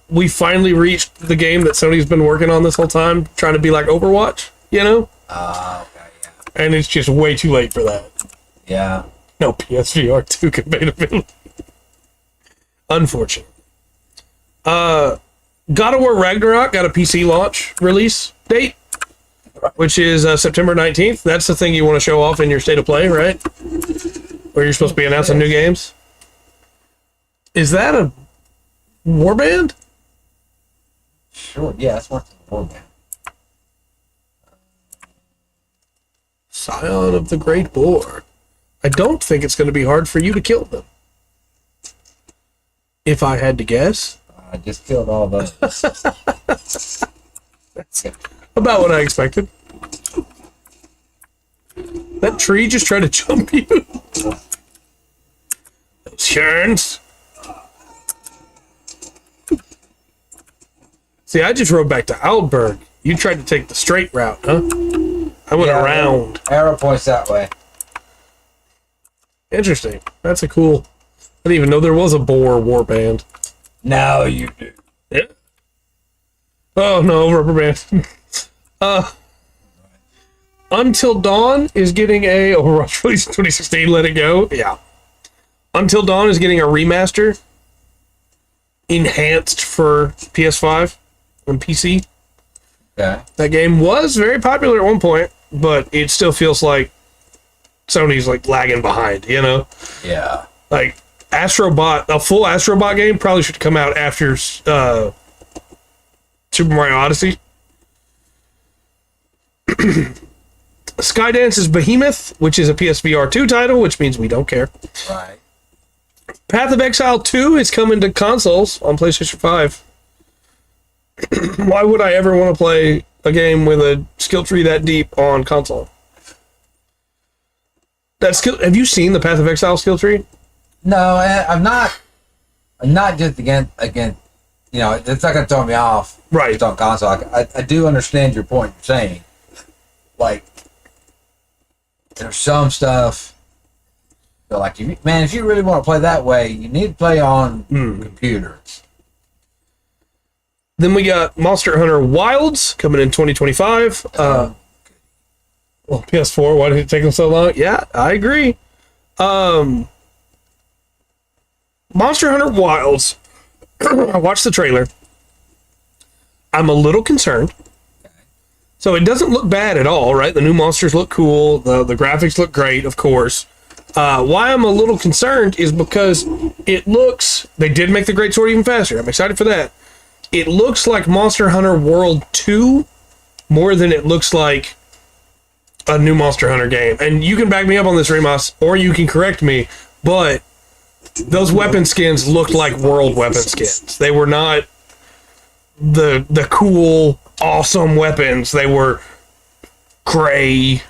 we finally reached the game that Sony's been working on this whole time, trying to be like Overwatch, you know? Okay, yeah. And it's just way too late for that. Yeah. No PSVR 2 compatibility. Unfortunately. God of War Ragnarok got a PC launch release date, which is September 19th. That's the thing you want to show off in your State of Play, right? Where you're supposed to be announcing new games. Is that a warband? Sure. Yeah, that's one more man. Scion of the Great Boar. I don't think it's going to be hard for you to kill them. If I had to guess. I just killed all those. That's about what I expected. That tree just tried to jump you. Those Sherns. See, I just rode back to Alberg. You tried to take the straight route, huh? I went around. Arrow points that way. Interesting. That's a cool... I didn't even know there was a boar warband. Now you do. Yeah. Oh no, rubber band. Until Dawn is getting a Overwatch release 2016. Let it go. Yeah. Until Dawn is getting a remaster, enhanced for PS5 and PC. Okay. That game was very popular at one point, but it still feels like Sony's like lagging behind. You know. Yeah. Like Astrobot, a full Astrobot game probably should come out after Super Mario Odyssey. Skydance's Behemoth, which is a PSVR 2 title, which means we don't care. Right. Path of Exile 2 is coming to consoles on PlayStation 5. Why would I ever want to play a game with a skill tree that deep on console? Have you seen the Path of Exile skill tree? No, I'm not just again. It's not gonna throw me off. Right. It's on console. I do understand your point. You're saying, like, there's some stuff. So like, if you really want to play that way, you need to play on computer. Then we got Monster Hunter Wilds coming in 2025. Well, PS4, why did it take them so long? Yeah, I agree. Monster Hunter Wilds. I watched the trailer. I'm a little concerned. So it doesn't look bad at all, right? The new monsters look cool. The graphics look great, of course. Why I'm a little concerned is because it looks... They did make the Great Sword even faster. I'm excited for that. it looks like Monster Hunter World 2 more than it looks like a new Monster Hunter game. And you can back me up on this, Remus, or you can correct me, but those weapon skins looked like World weapon skins. They were not the cool, awesome weapons. They were gray,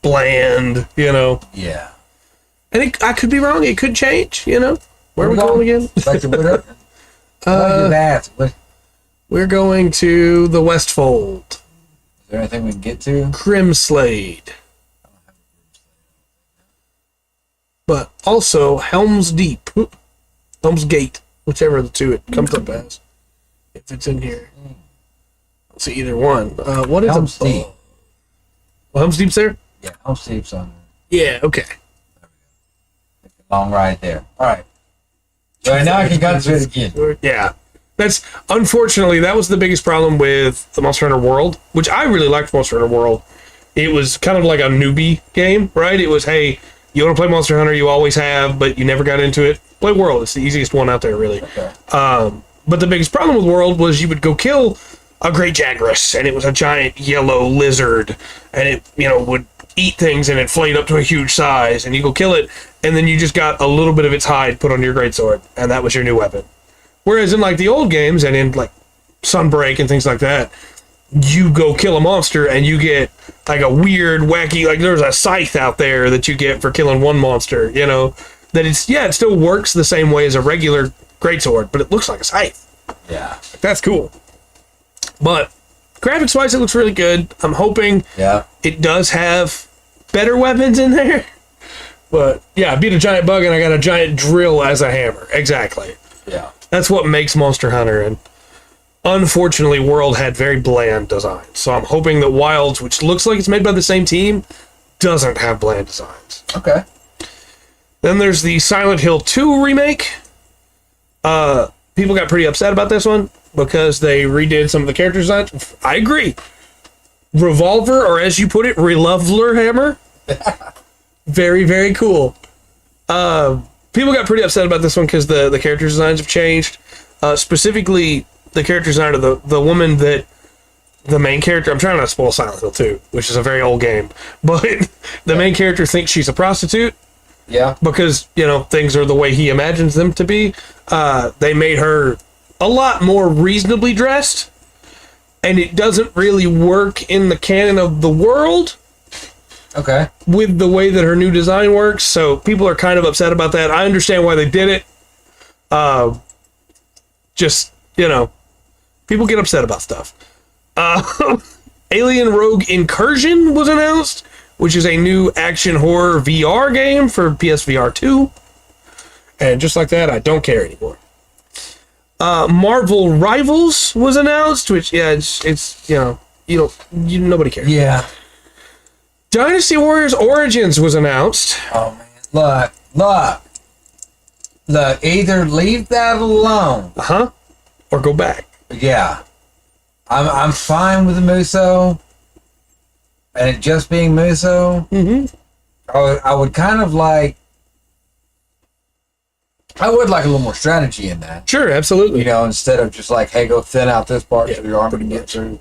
bland, you know. Yeah. And I could be wrong. It could change, you know. Where are we going again? Back to Woodruff? What? We're going to the Westfold. Is there anything we can get to? Grimslade. But also Helm's Deep. Helm's Gate. Whichever of the two it comes up as. If it's in here. I'll see either one. What is Helm's Deep. Oh, Helm's Deep's there? Yeah, Helm's Deep's on Yeah, okay. there. Long ride there. All right. All right, now I can go through it again. Yeah. That's unfortunately that was the biggest problem with the Monster Hunter World, which I really liked Monster Hunter World. It was kind of like a newbie game, right? It was, hey, you want to play Monster Hunter, you always have, but you never got into it. Play World. It's the easiest one out there, really. Okay. But the biggest problem with World was you would go kill a great Jagras, and it was a giant yellow lizard, and it, you know, would eat things and inflate up to a huge size, and you go kill it, and then you just got a little bit of its hide put on your greatsword, and that was your new weapon. Whereas in like the old games and in like Sunbreak and things like that, you go kill a monster and you get like a weird, wacky, like there's a scythe out there that you get for killing one monster, you know, that it's, yeah, it still works the same way as a regular greatsword, but it looks like a scythe. Yeah. That's cool. But graphics wise, it looks really good. I'm hoping it does have better weapons in there. But yeah, I beat a giant bug and I got a giant drill as a hammer. Exactly. Yeah. That's what makes Monster Hunter. And unfortunately, World had very bland designs. So I'm hoping that Wilds, which looks like it's made by the same team, doesn't have bland designs. Okay. Then there's the Silent Hill 2 remake. People got pretty upset about this one because they redid some of the character designs. I agree. Revolver, or as you put it, Relovler Hammer. Very, very cool. People got pretty upset about this one because the character designs have changed. Specifically, the character design of the woman that the main character... I'm trying not to spoil Silent Hill 2, which is a very old game. But the main character thinks she's a prostitute. Yeah. Because, you know, things are the way he imagines them to be. They made her a lot more reasonably dressed. And it doesn't really work in the canon of the world. Okay. With the way that her new design works. So people are kind of upset about that. I understand why they did it. Just, you know, people get upset about stuff. Alien Rogue Incursion was announced, which is a new action horror VR game for PSVR 2. And just like that, I don't care anymore. Marvel Rivals was announced, which, yeah, it's you know, nobody cares. Yeah. Dynasty Warriors Origins was announced. Oh, man. Look, either leave that alone. Uh-huh. Or go back. Yeah. I'm fine with the Muso. And it just being Muso. Mm-hmm. I would kind of like... I would like a little more strategy in that. Sure, absolutely. You know, instead of just like, hey, go thin out this part so your armor can get through.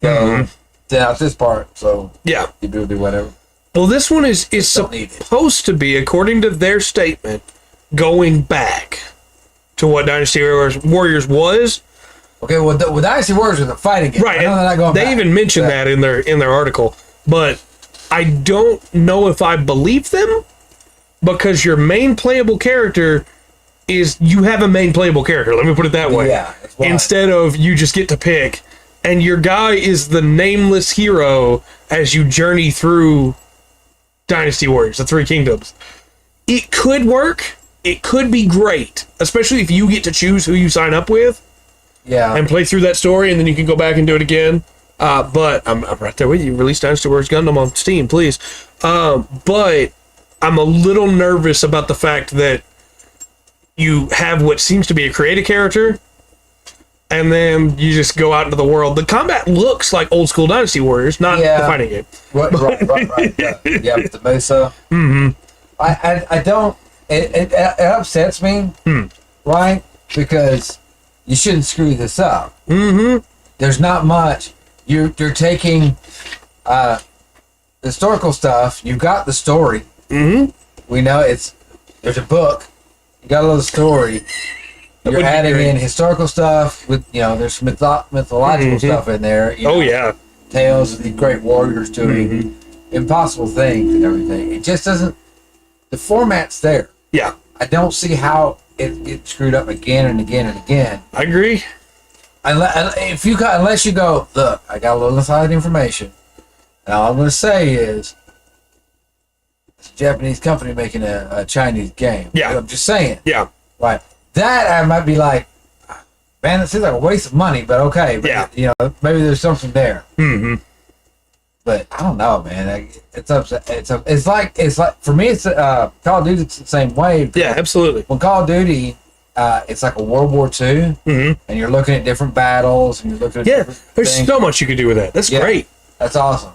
Go thin out this part so yeah, you do whatever. Well, this one is supposed to be, according to their statement, going back to what Dynasty Warriors was. Okay, well, Dynasty Warriors was a fighting game. Right, I know they're not going they back. even mentioned that in their article, but I don't know if I believe them because your main playable character is you have a main playable character. Let me put it that way. Yeah, that's why. Instead of you just get to pick, and your guy is the nameless hero as you journey through Dynasty Warriors, the Three Kingdoms. It could work. It could be great, especially if you get to choose who you sign up with. Yeah. And play through that story, and then you can go back and do it again. But I'm right there with you. Release Dynasty Warriors Gundam on Steam, please. But I'm a little nervous about the fact that you have what seems to be a creative character, and then you just go out into the world. The combat looks like old school Dynasty Warriors, not the fighting game. Right. Yeah, with the Muso. Mm-hmm. I don't... It upsets me, right? Because... you shouldn't screw this up. Mm-hmm. There's not much. You're taking historical stuff. You've got the story. Mm-hmm. We know there's a book. You got a little story. You're adding in historical stuff with, there's some mythological stuff in there. Yeah. Tales of the great warriors doing impossible things and everything. It just doesn't. The format's there. Yeah. I don't see how it gets screwed up again and again and again. I agree. Unless you go, look, I got a little inside information, and all I'm going to say is it's a Japanese company making a Chinese game. Yeah. I'm just saying. Yeah. Right. That I might be like, man, it seems like a waste of money, but okay. But, maybe there's something there. Mm-hmm. But I don't know, man. It's upset. It's like for me, it's Call of Duty. It's the same way. Yeah, absolutely. When Call of Duty, it's like a World War II, and you're looking at different battles, and you're looking at different there's things. so much you could do with that. That's great. That's awesome.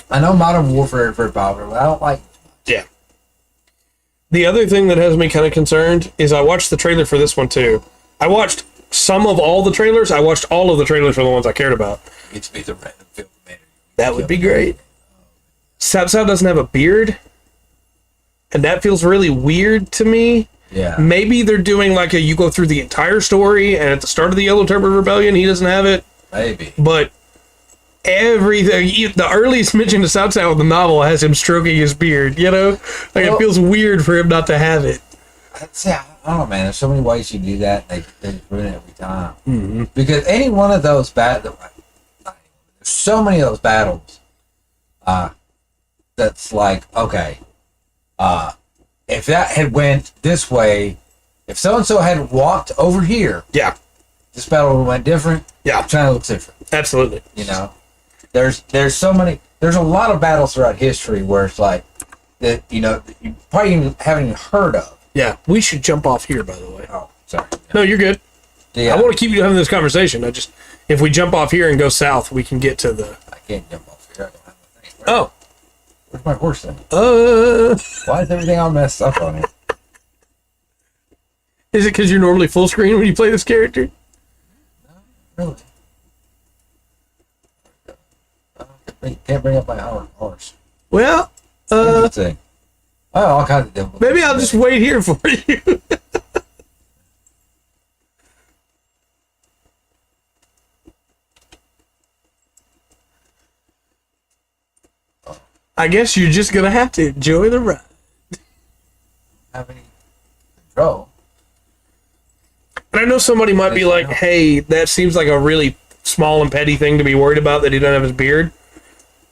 I know Modern Warfare is very popular, but I don't like. Yeah. The other thing that has me kind of concerned is I watched the trailer for this one too. I watched some of all the trailers. I watched all of the trailers for the ones I cared about. It's be the random film manager. That would be great. Cao Cao doesn't have a beard, and that feels really weird to me. Yeah. Maybe they're doing like you go through the entire story, and at the start of the Yellow Turbo Rebellion, he doesn't have it. Maybe. But everything, the earliest mention of Cao Cao in the novel has him stroking his beard, it feels weird for him not to have it. I don't know, man. There's so many ways you can do that. They ruin it every time. Mm-hmm. Because any one of those there's so many of those battles. That's like, okay, if that had went this way, if so and so had walked over here, this battle would have went different. Yeah, China looks different. Absolutely. There's so many. There's a lot of battles throughout history where it's like that. You probably haven't even heard of. Yeah, we should jump off here, by the way. Oh, sorry. No, you're good. Yeah. I want to keep you having this conversation. If we jump off here and go south, we can get to the. I can't jump off here. I don't have my thing. Where's my horse then? Why is everything all messed up on it? Is it because you're normally full screen when you play this character? No, really. Can't bring up my horse. Well, thing. Oh, all kinds of different. Maybe I'll just wait here for you. I guess you're just gonna have to enjoy the ride. Have any control? And I know somebody might be like, "Hey, that seems like a really small and petty thing to be worried about that he doesn't have his beard."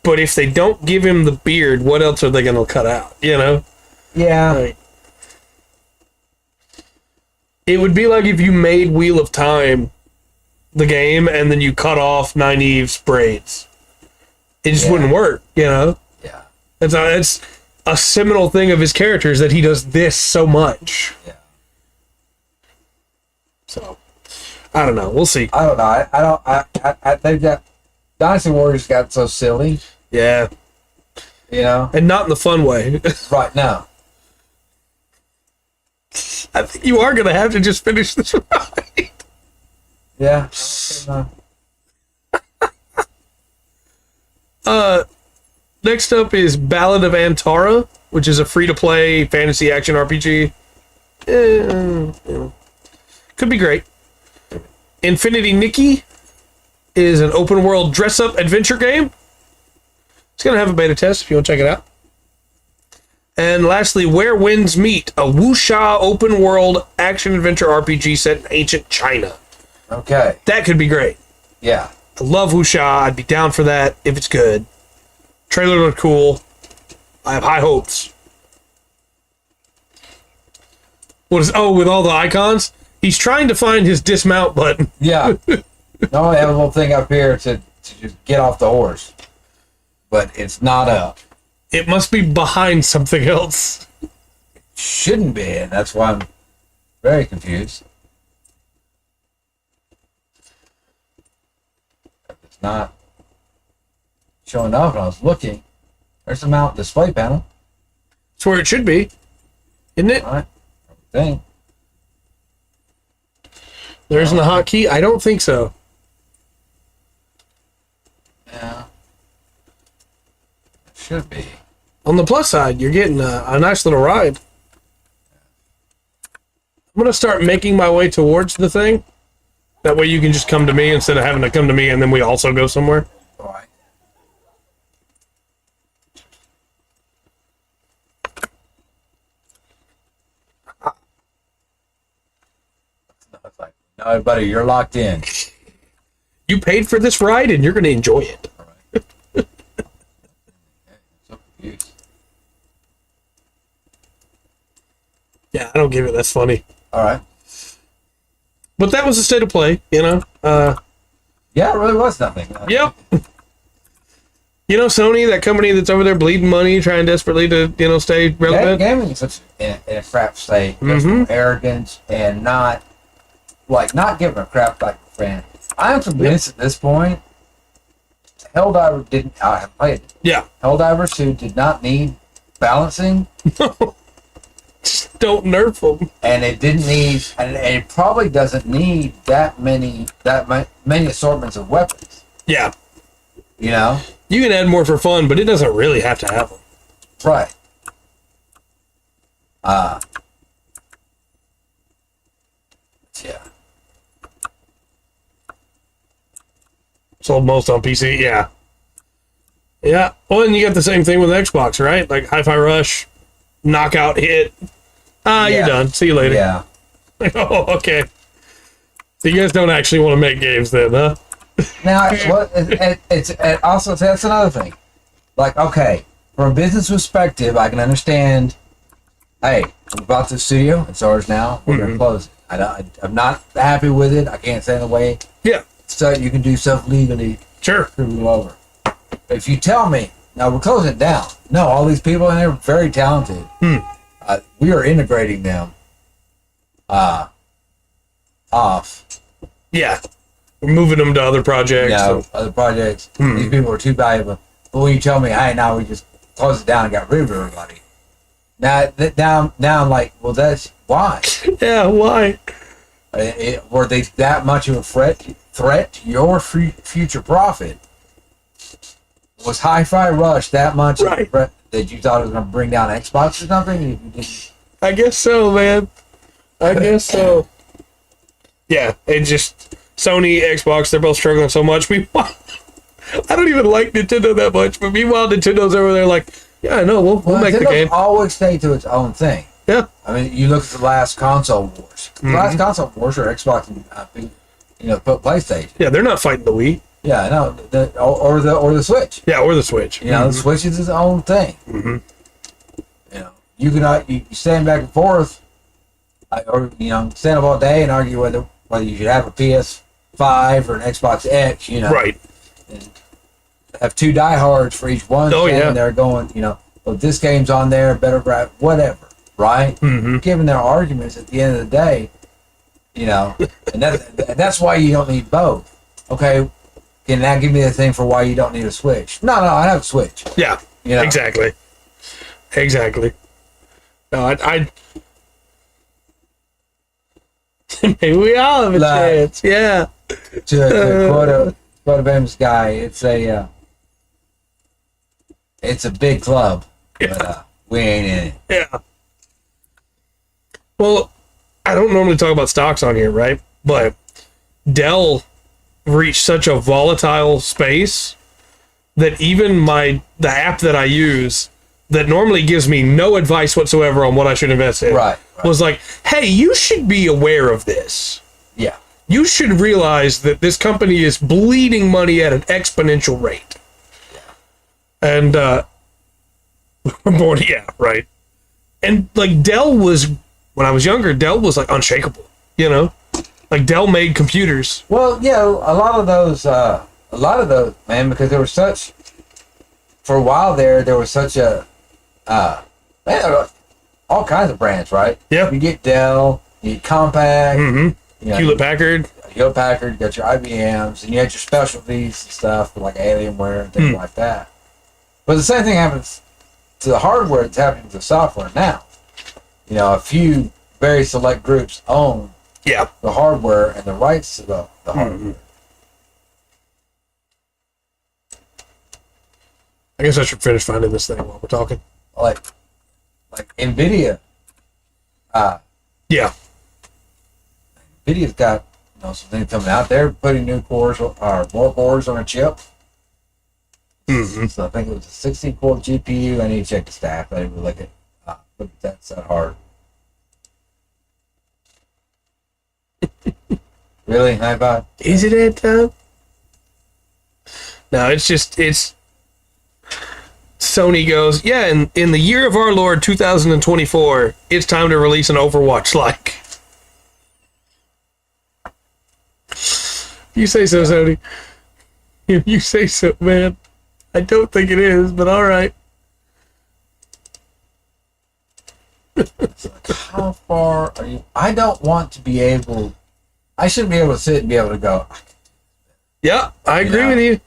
But if they don't give him the beard, what else are they gonna cut out? Yeah. Right. It would be like if you made Wheel of Time the game and then you cut off Nynaeve's braids. It just wouldn't work, Yeah. It's a seminal thing of his characters that he does this so much. Yeah. So, I don't know. We'll see. I don't know. I they've got Dynasty Warriors got so silly. Yeah. And not in the fun way. Right now. I think you are going to have to just finish this right. Yeah. Next up is Ballad of Antara, which is a free-to-play fantasy action RPG. Could be great. Infinity Nikki is an open-world dress-up adventure game. It's going to have a beta test if you want to check it out. And lastly, Where Winds Meet, a wuxia open-world action-adventure RPG set in ancient China. Okay. That could be great. Yeah. I love wuxia. I'd be down for that if it's good. Trailer looked cool. I have high hopes. With all the icons? He's trying to find his dismount button. Yeah. Normally I have a little thing up here to just get off the horse. But it's not up. It must be behind something else. Shouldn't be, and that's why I'm very confused. It's not showing up, and I was looking. There's the mount display panel. That's where it should be, isn't it? All right. Thing. There isn't a hotkey? I don't think so. Yeah. It should be. On the plus side, you're getting a nice little ride. I'm going to start making my way towards the thing. That way you can just come to me instead of having to come to me and then we also go somewhere. All right. It's like, no, buddy, you're locked in. You paid for this ride and you're going to enjoy it. All right. So confused. Yeah, I don't give it. That's funny. All right. But that was the state of play, you know? Yeah, it really was nothing. Yep. You know, Sony, that company that's over there bleeding money, trying desperately to, you know, stay relevant. Gaming is such in a crap state, just from arrogance and not giving a crap like a friend. I'm convinced at this point, Helldiver didn't. I haven't played it. Yeah. Helldiver 2 did not need balancing, Just don't nerf them. and it didn't need, and it probably doesn't need that many assortments of weapons. Yeah. You know, You can add more for fun, but it doesn't really have to have them. right? Yeah. Sold most on PC, yeah. Yeah. Well, and you got the same thing with Xbox, right? Like Hi-Fi Rush, Knockout Hit. You're Yeah. done. See you later. Yeah. Like, oh, okay. So you guys don't actually want to make games then, huh? Now, it's also that's another thing. Like, okay, from a business perspective, I can understand. Hey, we bought the studio; it's ours now. We're gonna close it. I'm not happy with it. I can't stand the way. Yeah. So you can do stuff legally. Sure. Screw you over. But if you tell me, no, we're closing it down. No, all these people in there are very talented. We are integrating them. Off. Yeah. We're moving them to other projects. Yeah, so- other projects. These people are too valuable. But when you tell me, hey, now we just closed it down and got rid of everybody. Now I'm like, well, that's why. Yeah, why? Were they that much of a threat to your future profit? Was Hi-Fi Rush that much of a Right. threat that you thought it was going to bring down Xbox or something? If you didn't, I guess so, man. I guess so. Yeah, it just Sony, Xbox, they're both struggling so much. Meanwhile, I don't even like Nintendo that much, but meanwhile, Nintendo's over there like, yeah, I know, we'll make the Nintendo's game. always stay to its own thing. Yeah, I mean, you look at the last console wars. The last console wars are Xbox and PlayStation. yeah, they're not fighting the Wii. Yeah, no, or the Switch. Yeah, or the Switch. You know, the Switch is its own thing. You know, you stand back and forth, or stand up all day and argue whether you should have a PS5 or an Xbox X. You know, Right. And have two diehards for each one. Oh, yeah. They're going, well, this game's on there, better whatever, right? Given their arguments at the end of the day, and that's why you don't need both. Okay, can now give me the thing for why you don't need a Switch? No, I have a Switch. Yeah, exactly. No, I maybe we all have a chance. Yeah. To quote a famous guy, it's a big club, but we ain't in it. Yeah. Well, I don't normally talk about stocks on here, right? But Dell reached such a volatile space that even the app that I use that normally gives me no advice whatsoever on what I should invest in Right. was like, hey, you should be aware of this. Yeah. You should realize that this company is bleeding money at an exponential rate. And, yeah, right. And, like, Dell was, when I was younger, Dell was, like, unshakable, Like, Dell made computers. Well, yeah, a lot of those, man, because there was for a while there was such a, man, all kinds of brands, right? Yeah. You get Dell, you get Compaq, Hewlett-Packard. Hewlett-Packard, you got your IBMs, and you had your specialties and stuff like Alienware and things like that. But the same thing happens to the hardware that's happening to the software now. A few very select groups own Yeah. the hardware and the rights to the hardware. I guess I should finish finding this thing while we're talking. Like NVIDIA. Yeah. NVIDIA's got something coming out. They're putting new cores or more cores on a chip. Mm-hmm. So I think it was a 16-core GPU. I need to check the stack. I didn't look at that's that hard. Really? High five? Is it at time? No, it's Sony goes, yeah, in the year of our Lord 2024, it's time to release an Overwatch like. You say so, Sony. You say so, man. I don't think it is, but all right. How far are you? I don't want to be able. I shouldn't be able to sit and be able to go. Yeah, I agree with you.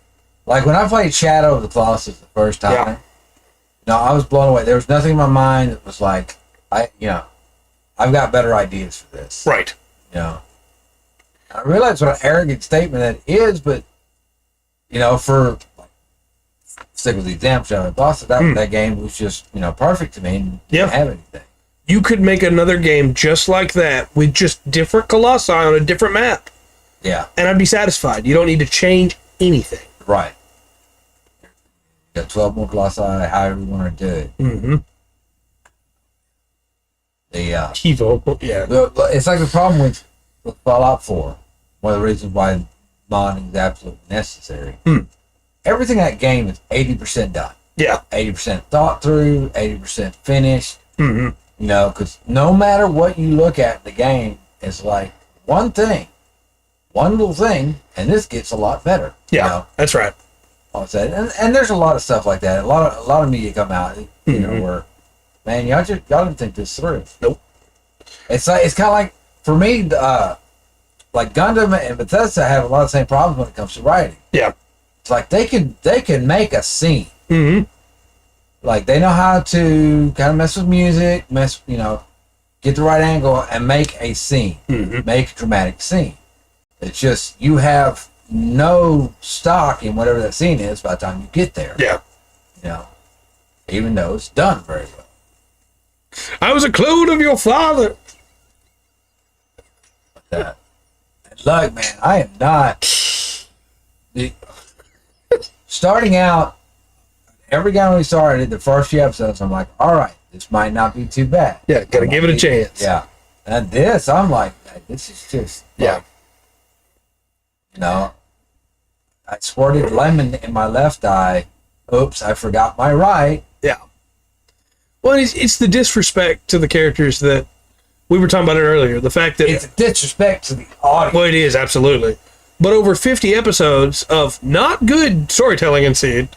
Like when I played Shadow of the Colossus the first time, Yeah. I was blown away. There was nothing in my mind that was like, I've got better ideas for this. Right. I realize what an arrogant statement that is, but for stick with the example, Shadow of the Colossus, that game was just perfect to me and didn't have anything. You could make another game just like that with just different colossi on a different map. Yeah. And I'd be satisfied. You don't need to change anything. Right. You got 12 more colossi, however you want to do it. Mm-hmm. Evo, yeah. It's like the problem with Fallout 4. One of the reasons why modding is absolutely necessary. Everything in that game is 80% done. Yeah. 80% thought through, 80% finished. Mm-hmm. Because no matter what you look at in the game, it's like one little thing, and this gets a lot better. Yeah, that's right. And there's a lot of stuff like that. A lot of media come out, where, man, y'all didn't think this through. Nope. It's kind of like, for me, like Gundam and Bethesda have a lot of the same problems when it comes to writing. Yeah. It's like they can make a scene. Mm-hmm. Like they know how to kind of mess with music, get the right angle and make a scene, make a dramatic scene. It's just you have no stock in whatever that scene is by the time you get there. Yeah. Even though it's done very well. I was a clone of your father. And look, man, I am not starting out. Every time we started the first few episodes, I'm like, all right, this might not be too bad. Yeah, gotta give it a chance. Yeah. And this, I'm like, this is just, I squirted lemon in my left eye. Oops, I forgot my right. Yeah. Well, it's the disrespect to the characters that we were talking about it earlier. The fact that it's a disrespect to the audience. Well, it is, absolutely. But over 50 episodes of not good storytelling in Seed,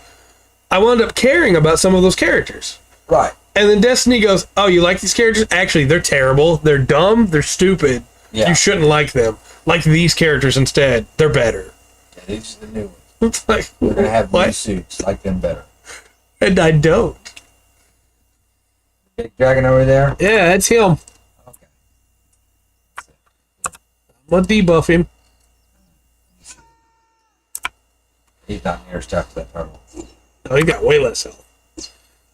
I wound up caring about some of those characters. Right. And then Destiny goes, oh, you like these characters? Actually, they're terrible. They're dumb. They're stupid. Yeah. You shouldn't like them. Like these characters instead. They're better. Yeah, these are the new ones. It's like, We're going to have what? new suits. Like them better. And I don't. Big dragon over there? Yeah, that's him. Okay. I'm going to debuff him. He's not near as tough as that turtle. Oh, he got way less health.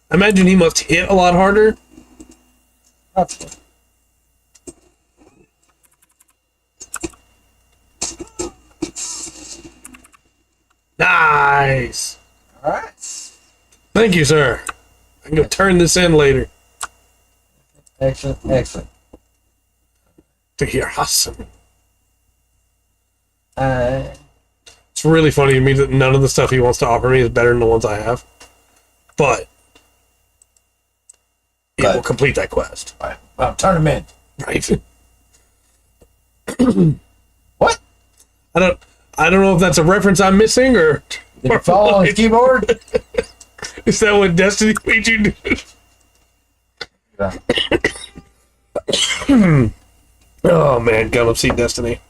I imagine he must hit a lot harder. Probably. Nice. All right. Thank you, sir. I can go turn this in later. Excellent. Excellent. To hear awesome. It's really funny to me that none of the stuff he wants to offer me is better than the ones I have. But it will complete that quest. Right. Well, turn him in. Right. What? I don't know if that's a reference I'm missing or Did you fall on his keyboard? Is that what Destiny made you do? Yeah. Oh man, Gundam Seed Destiny.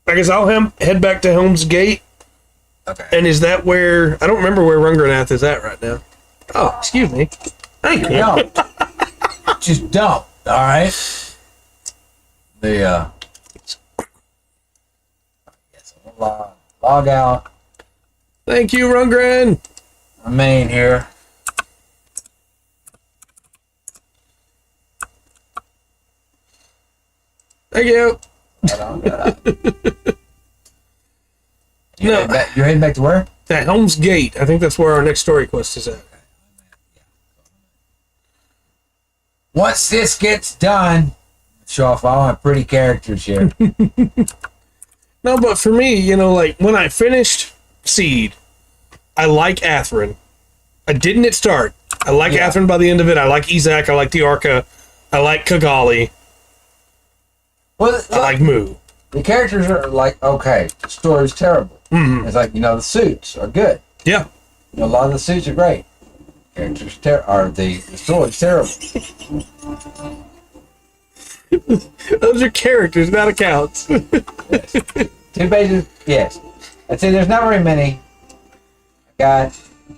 I guess I'll head back to Helm's Gate. Okay. And is that where I don't remember where Rungranath is at right now? Oh, excuse me. Thank you. No. Just don't. All right. log out. Thank you, Rundgren. Remain here. Thank you. Right on, right. No. You're heading back to where? At Helm's Gate. I think that's where our next story quest is at. Once this gets done, show off all my pretty characters here. No, but for me, you know, like when I finished Seed, I like Atherin. I didn't at start. I like Atherin by the end of it. I like Izak. I like Diarca. I like Kigali. Well, I like Moo. the characters are like, okay, the story's terrible. Mm-hmm. It's like, the suits are good. Yeah. A lot of the suits are great. Characters the story's terrible. Those are characters, not accounts. Yes. 2 pages, yes. I'd say there's not very many. I got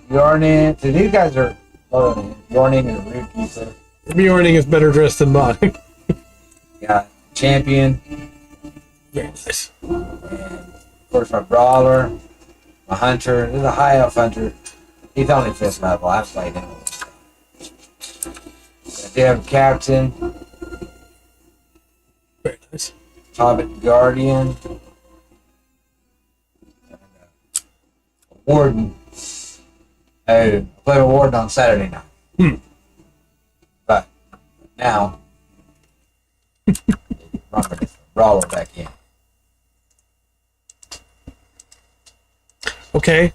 Yornin. So these guys are Yornin and Ryuki. So Bjorning is better dressed than mine. got Champion. Very nice. And of course my Brawler. My Hunter. This is a high elf Hunter. He's only 5th level. I've played him. They have Captain. Very nice. Hobbit Guardian. Warden. I played a Warden on Saturday night. But now, Brawler back in. Okay.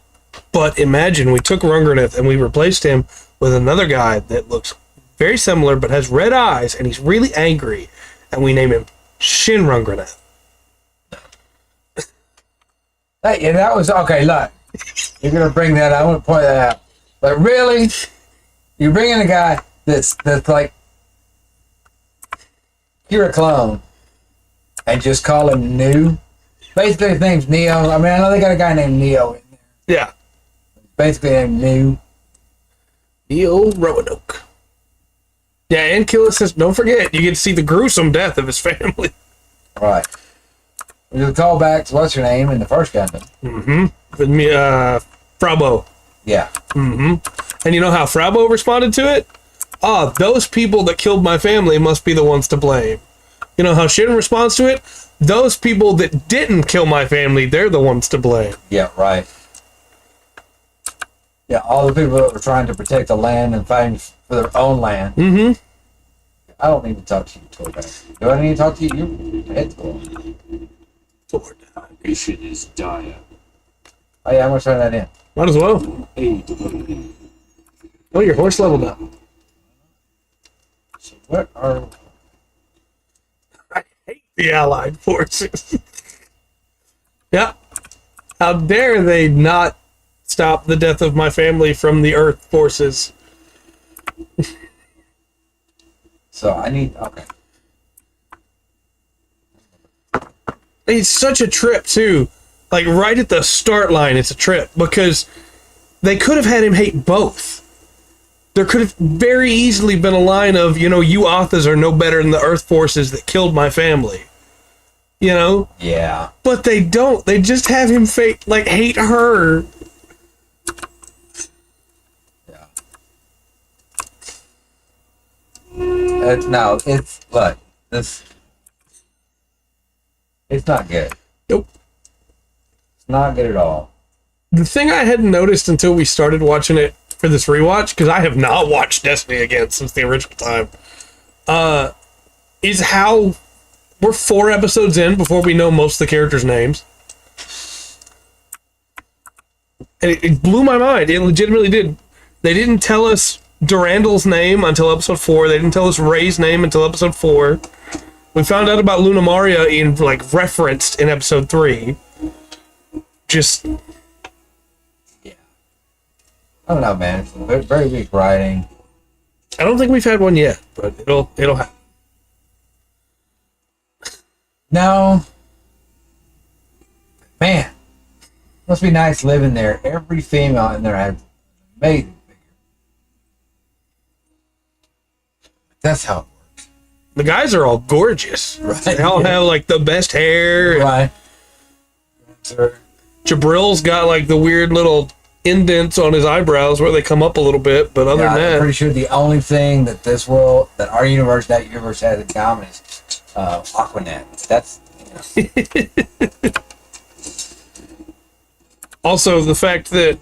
But imagine we took Rungerneth and we replaced him with another guy that looks very similar but has red eyes and he's really angry. And we name him Shin Rungerneth. Hey, and that was okay. Look, you're gonna bring that. I want to point that out. But really, you bring in a guy that's like you're a clone, and just call him New. Basically, his name's Neo. I mean, I know they got a guy named Neo in there. Yeah. Basically, named New. Neo Roanoke. Yeah, and Killa says, don't forget, you get to see the gruesome death of his family. Right. There's a callback to what's her name in the first Gundam. With me, Frabo. Yeah. And you know how Frabo responded to it? Those people that killed my family must be the ones to blame. You know how Shin responds to it? Those people that didn't kill my family, they're the ones to blame. Yeah, right. Yeah, all the people that were trying to protect the land and fighting for their own land. I don't need to talk to you, Torback. Do I need to talk to you? Your head's going. Mission is dire. Oh yeah, I'm gonna turn that in. Might as well. Aid only. Oh, your horse leveled up. So what are... I hate the Allied forces. Yeah. How dare they not stop the death of my family from the Earth forces? So I need... Okay. It's such a trip, too. Like, right at the start line, it's a trip. Because they could have had him hate both. There could have very easily been a line of, you Athas are no better than the Earth forces that killed my family. Yeah. But they don't. They just have him hate her. Yeah. No, it's... Look, this... It's not good. Nope. It's not good at all. The thing I hadn't noticed until we started watching it for this rewatch, because I have not watched Destiny again since the original time, is how we're 4 episodes in before we know most of the characters' names. And it blew my mind. It legitimately did. They didn't tell us Durandal's name until episode 4. They didn't tell us Ray's name until episode 4. We found out about Luna Maria referenced in episode 3. Just... Yeah. I don't know, man. It's very, very weak writing. I don't think we've had one yet, but it'll happen. No. Man. Must be nice living there. Every female in there has amazing figure. That's how it works. The guys are all gorgeous. Right. They all have the best hair. Right. Jabril's got like the weird little indents on his eyebrows where they come up a little bit, but other Yeah, than I'm that, pretty sure the only thing that this world, that our universe, that universe has in common is Aquanet. That's, also the fact that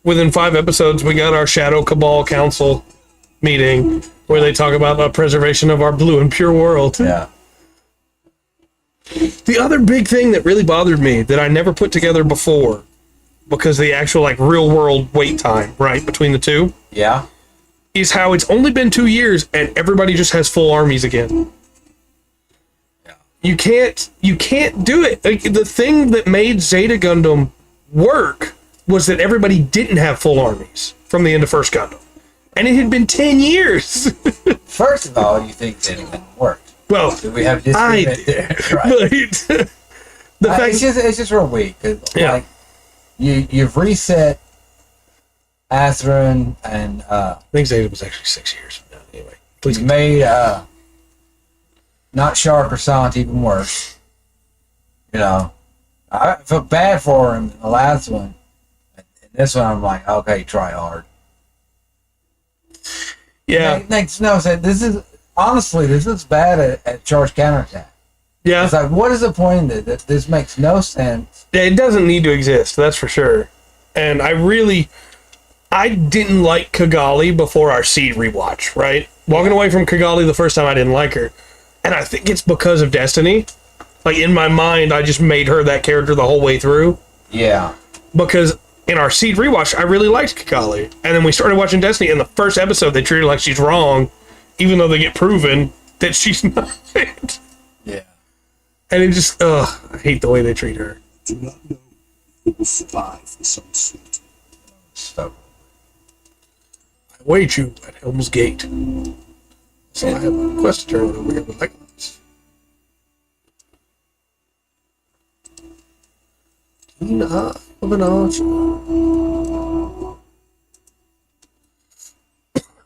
within 5 episodes we got our Shadow Cabal Council meeting where they talk about the preservation of our blue and pure world. yeah. The other big thing that really bothered me that I never put together before, because the actual like real world wait time, right, between the two, Yeah. is how it's only been 2 years and everybody just has full armies again. Yeah. You can't do it. Like, the thing that made Zeta Gundam work was that everybody didn't have full armies from the end of First Gundam. And it had been 10 years. First of all, you think that it worked. Well, Do we have a I disagreement did. there? Right. But the fact, it's just real weak. 'Cause, Yeah. Like, you've reset Atherin and I think Zeta was actually 6 years from now. Anyway, please. you've made not Shark or Silent even worse. You know, I felt bad for him in the last one. And this one, I'm like, okay, try hard. Yeah, Makes no sense. This is bad at charge counterattack. yeah. It's like, what is the point of this? This makes no sense. It doesn't need to exist, that's for sure. And I didn't like Kigali before our Seed rewatch, right? Walking away from Kigali the first time, I didn't like her. And I think it's because of Destiny. Like, in my mind, I just made her that character the whole way through. Yeah. Because in our Seed rewatch, I really liked Kigali. And then we started watching Destiny, and the first episode, they treat her like she's wrong, even though they get proven that she's not. Yeah. And it just, I hate the way they treat her. Do not know who will survive this onslaught. So, I await you at Helm's Gate. So I have a quest to turn over here with lights. Tina of an archer.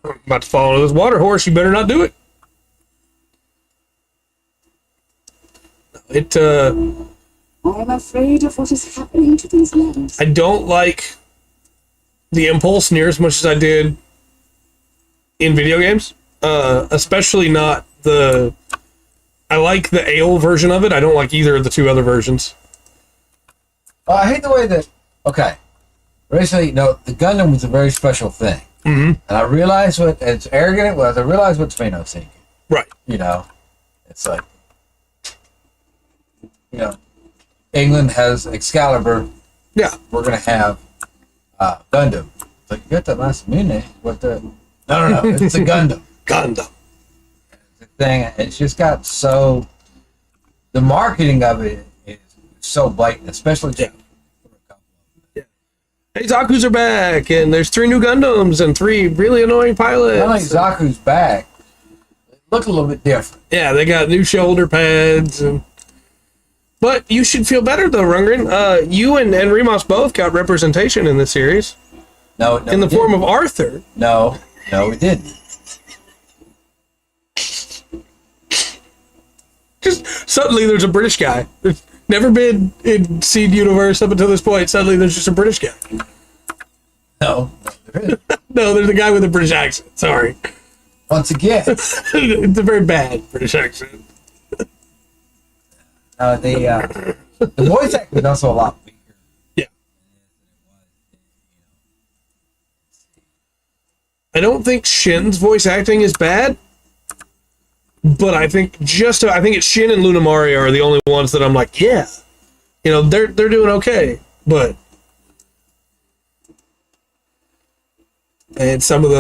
I'm about to fall into this water horse. You better not do it. I am afraid of what is happening to these lands. I don't like the impulse near as much as I did in video games. Especially not the... I like the ale version of it. I don't like either of the 2 other versions. I hate the way that. Okay, recently, the Gundam was a very special thing, Mm-hmm. and I realized what as arrogant it was. I realized what Spain was thinking. Right. It's like, England has Excalibur. Yeah. We're gonna have Gundam. It's like, you got that last minute. What the? No. It's a Gundam. Gundam. The thing. It's just got so. The marketing of it is so blatant, especially. Yeah. Hey, Zaku's are back, and there's 3 new Gundams and 3 really annoying pilots. I like Zaku's back. It look a little bit different. Yeah, they got new shoulder pads. But you should feel better, though, Rundgren. You and Remus both got representation in this series. No, in the we form didn't. of Arthur. No, we didn't. Just suddenly there's a British guy. There's never been in Seed Universe up until this point. Suddenly there's just a British guy. No, there isn't. No, there's a guy with a British accent. Sorry. Once again, It's a very bad British accent. the voice acting was also a lot weaker. Yeah. I don't think Shin's voice acting is bad, but I think it's Shin and Lunamari are the only ones that I'm like, yeah, they're doing okay, but and some of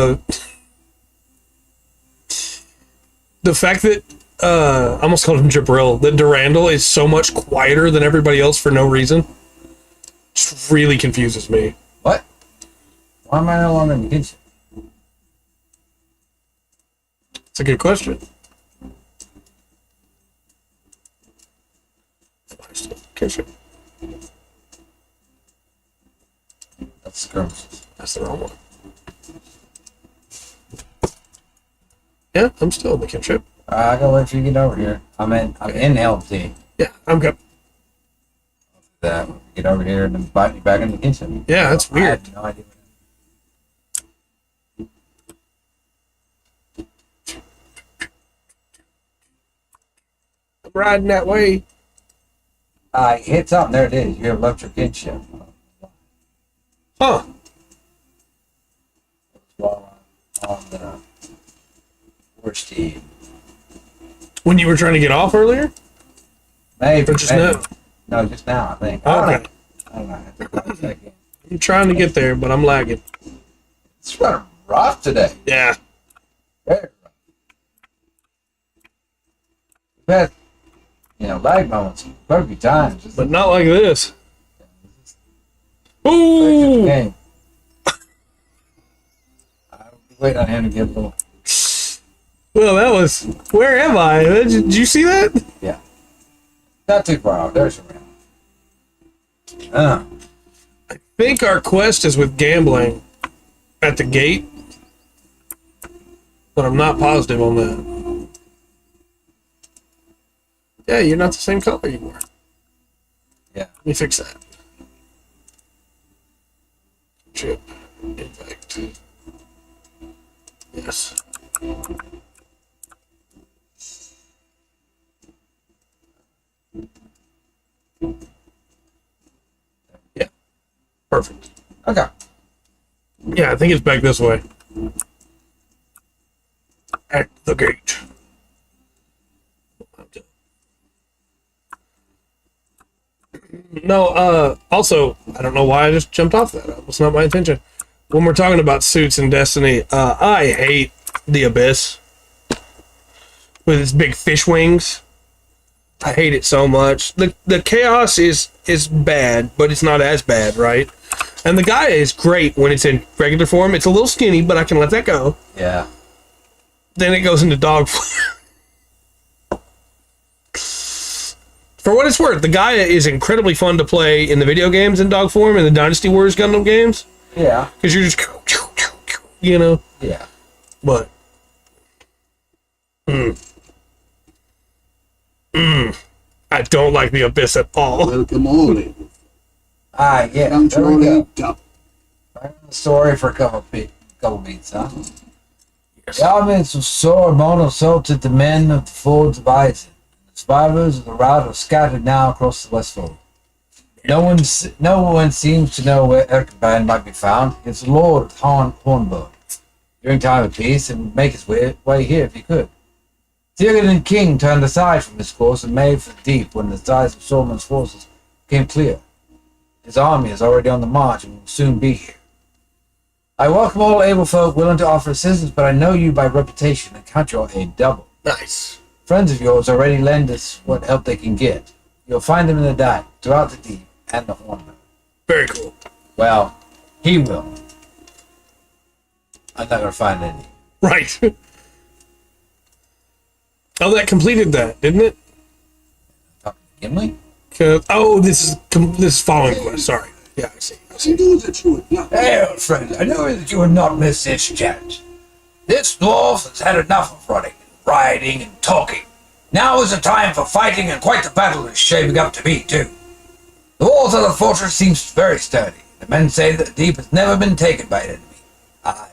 the fact that I almost called him Jabril, that Durandal is so much quieter than everybody else for no reason, just really confuses me. What? Why am I no longer in the kitchen? It's a good question. Kitchen. That's skirmishes. That's the wrong one. Yeah, I'm still in the kinship. I gotta wait for you to get over here. I'm in LT. Yeah, I'm good. That get over here and invite me back in the kitchen. Yeah, that's I weird. had no idea. I'm riding that way. Hit something. There it is. You have Lotro kinship. Huh. While I'm on the worst team. When you were trying to get off earlier? Maybe. Or just maybe. now? No, just now, I think. Okay. I don't know. I think 1 second. I'm trying to get there, but I'm lagging. It's rather rough today. Yeah. Very rough. We've had, lag moments quite a few times. Just But not like this. like Ooh! game. I'll wait on him to get a little. Well, that was... Where am I? Did you see that? Yeah. Not too far off. There's around. I think our quest is with gambling at the gate. But I'm not positive on that. Yeah, you're not the same color you were. Yeah. Let me fix that. Chip. Infect. Yes. Yeah. Perfect. Okay. Yeah, I think it's back this way. At the gate. No, also, I don't know why I just jumped off that. That was not my intention. When we're talking about suits in Destiny, I hate the Abyss. With its big fish wings. I hate it so much. The chaos is bad, but it's not as bad, right? And the guy is great when it's in regular form. It's a little skinny, but I can let that go. Yeah. Then it goes into dog form. For what it's worth, the guy is incredibly fun to play in the video games in dog form, in the Dynasty Warriors Gundam games. Yeah. Because you're just, Yeah. But, I don't like the Abyss at all. Welcome all in. Yeah. Come to There all we go. eat up. Sorry for a couple beats, huh? The elements of sword Mono assaulted the men of the fords of Eisen. The survivors of the rout are scattered now across the Westfold. No one seems to know where Erkenband might be found. It's the Lord of Hornburg. During time of peace, and would make his way here if he could. Theoden King turned aside from his course and made for the deep when the size of Solomon's forces became clear. His army is already on the march and will soon be here. I welcome all able folk willing to offer assistance, but I know you by reputation and count your aid double. Nice. Friends of yours already lend us what help they can get. You'll find them in the dyke, throughout the deep, and the Hornburg. Very cool. Well, he will. I'm not going to find any. Right. Oh, that completed that, didn't it? Talking to Gimli? This is following quest. Sorry. Yeah, I see. I knew that you would not. Hey, old friend, I know that you would not miss this chance. This dwarf has had enough of running, riding, and talking. Now is the time for fighting, and quite the battle is shaping up to be, too. The walls of the fortress seem very sturdy. The men say that the deep has never been taken by an enemy. Aye,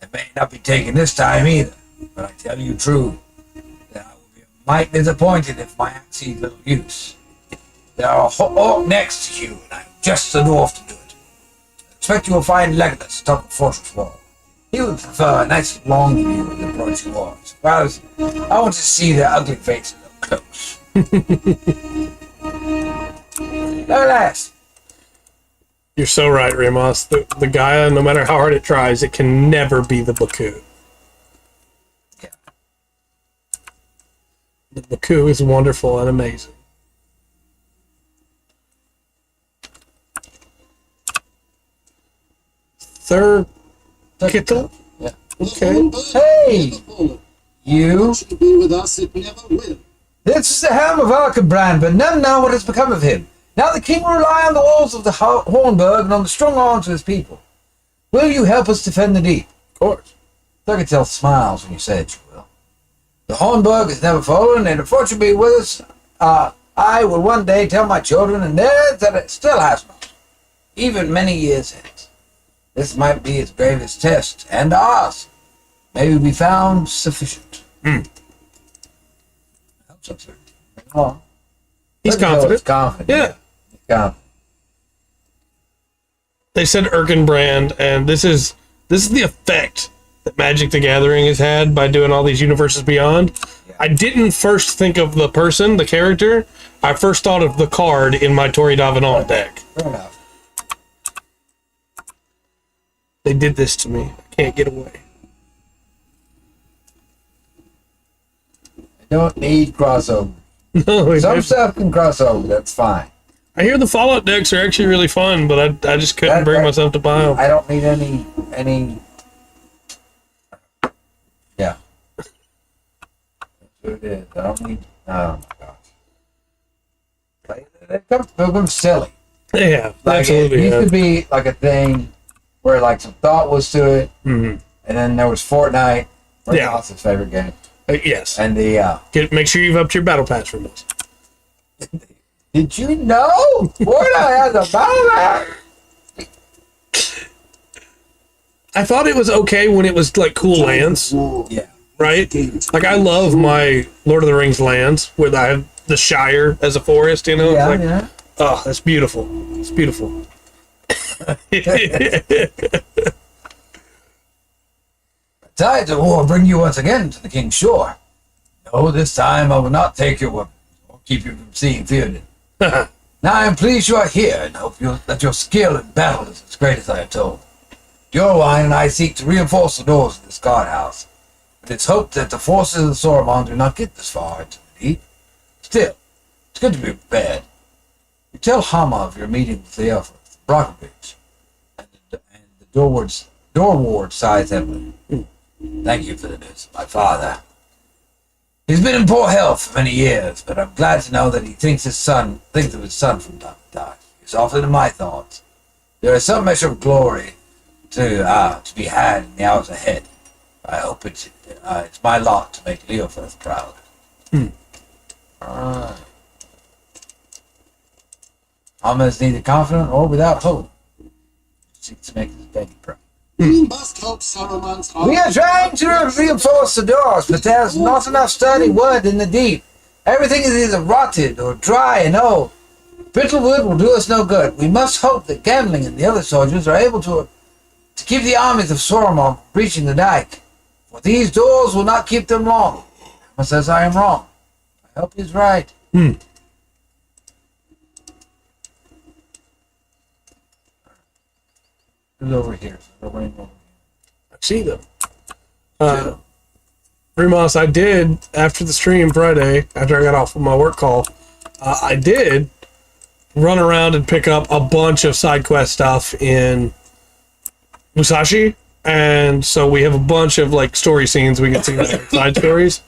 it may not be taken this time either, but I tell you true, that I will be mighty disappointed if my axe sees little use. There are orc next to you, and I'm just the dwarf to do it. I expect you will find Legolas atop the fortress wall. He would prefer a nice long view of the approaching walls. Whereas I want to see their ugly faces up close. Nevertheless, You're so right, Ramos. The Gaia, no matter how hard it tries, it can never be the Baku. yeah. The Baku is wonderful and amazing. Third Kittle? Yeah. Okay. Hey! You? Should be with us, it never will. This is the helm of Arkenbrand, but none know what has become of him. Now the king will rely on the walls of the Hornburg and on the strong arms of his people. Will you help us defend the deep? Of course. Thurgotel smiles when you say that you will. The Hornburg has never fallen, and unfortunately with us, I will one day tell my children and theirs that it still has not, even many years hence. This might be its gravest test, and ours may be found sufficient. I hope so, sir. Bring it along. He's confident. He's confident. Yeah. He's confident. They said Erkenbrand, and this is the effect that Magic the Gathering has had by doing all these universes beyond. Yeah. I didn't first think of the person, the character. I first thought of the card in my Tori Davenant deck. Fair enough. They did this to me. I can't get away. I don't need crossover. No, Some stuff can cross over. That's fine. I hear the Fallout decks are actually really fun, but I just couldn't bring myself to buy them. I don't need any. Yeah. That's what it is. I don't need. Oh my gosh. They become silly. Yeah, Like absolutely. it used Yeah. to be like a thing where like some thought was to it, Mhm. and then there was Fortnite. Yeah. Ross's favorite game. Yes. And the Make sure you've upped your battle pass for this. did you know Fortnite has a battle pass? I thought it was okay when it was like cool lands, Yeah. right? Like I love my Lord of the Rings lands where I have the Shire as a forest, you know? Yeah. It's like, Yeah. oh, that's beautiful. It's beautiful. Tides of war bring you once again to the king's shore. No, this time I will not take your weapons or keep you from seeing Theoden. Now I am pleased you are here and hope that your skill in battle is as great as I have told. Jorwine and I seek to reinforce the doors of this guardhouse. But it's hoped that the forces of the Saruman do not get this far into the deep. Still, it's good to be prepared. You tell Hama of your meeting with the elf, Brockovich, and the door ward sighs heavily. Thank you for the news, my father. He's been in poor health for many years, but I'm glad to know that he thinks of his son from time to time. He's often in my thoughts. There is some measure of glory to be had in the hours ahead. I hope it's my lot to make Leofirth proud. Alright. Hama is neither confident or without hope. He seeks to make his daddy proud. We must help Saruman's heart. We are trying to reinforce the doors, but there's not enough sturdy wood in the deep. Everything is either rotted or dry and old. Brittle wood will do us no good. We must hope that Gambling and the other soldiers are able to keep the armies of Saruman from breaching the dike. For these doors will not keep them long. Hama says I am wrong. I hope he's right. Who's over here? I see them. Remus, I did, after the stream Friday, after I got off of my work call, I did run around and pick up a bunch of side quest stuff in Musashi. And so we have a bunch of like story scenes we can see like, side stories.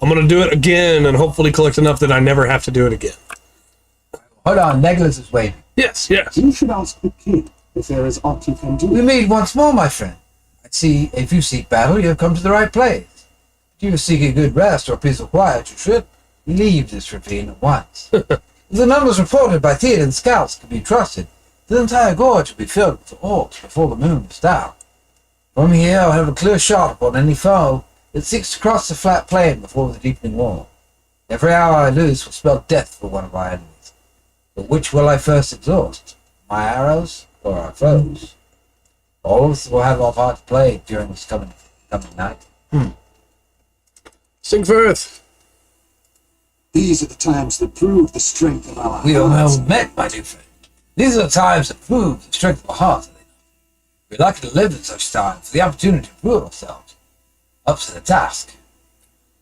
I'm going to do it again and hopefully collect enough that I never have to do it again. Hold on, Legolas is waiting. Yes, yes. You should ask the king if there is aught he can do. We meet once more, my friend. I see if you seek battle, you have come to the right place. If you seek a good rest or peaceful quiet, you should leave this ravine at once. If the numbers reported by Theoden's scouts can be trusted, the entire gorge will be filled with orcs before the moon is down. From here, I'll have a clear shot upon any foe that seeks to cross the flat plain before the deepening war. Every hour I lose will spell death for one of my enemies. But which will I first exhaust? My arrows or our foes? All of us will have our part to play during this coming night. Sing forth. These are the times that prove the strength of our We are hearts. well met, my new friend. These are the times that prove the strength of our hearts. We're lucky to live in such times for the opportunity to prove ourselves. Up to the task.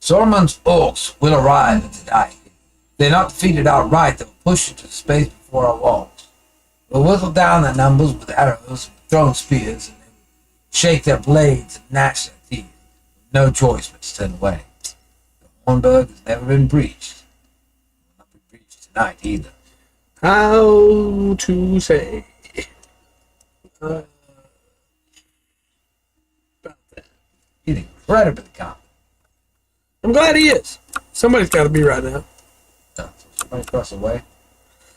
Saruman's orcs will arrive at the dike. If they're not defeated outright, they will push into space before our walls. We'll whittle down their numbers with arrows and thrown spears, and they will shake their blades and gnash their teeth. No choice but to turn away. The Hornburg has never been breached. It will not be breached tonight either. How to say? About that. He's right up at the camp. I'm glad he is. Somebody's got to be right now. No, Right across the way.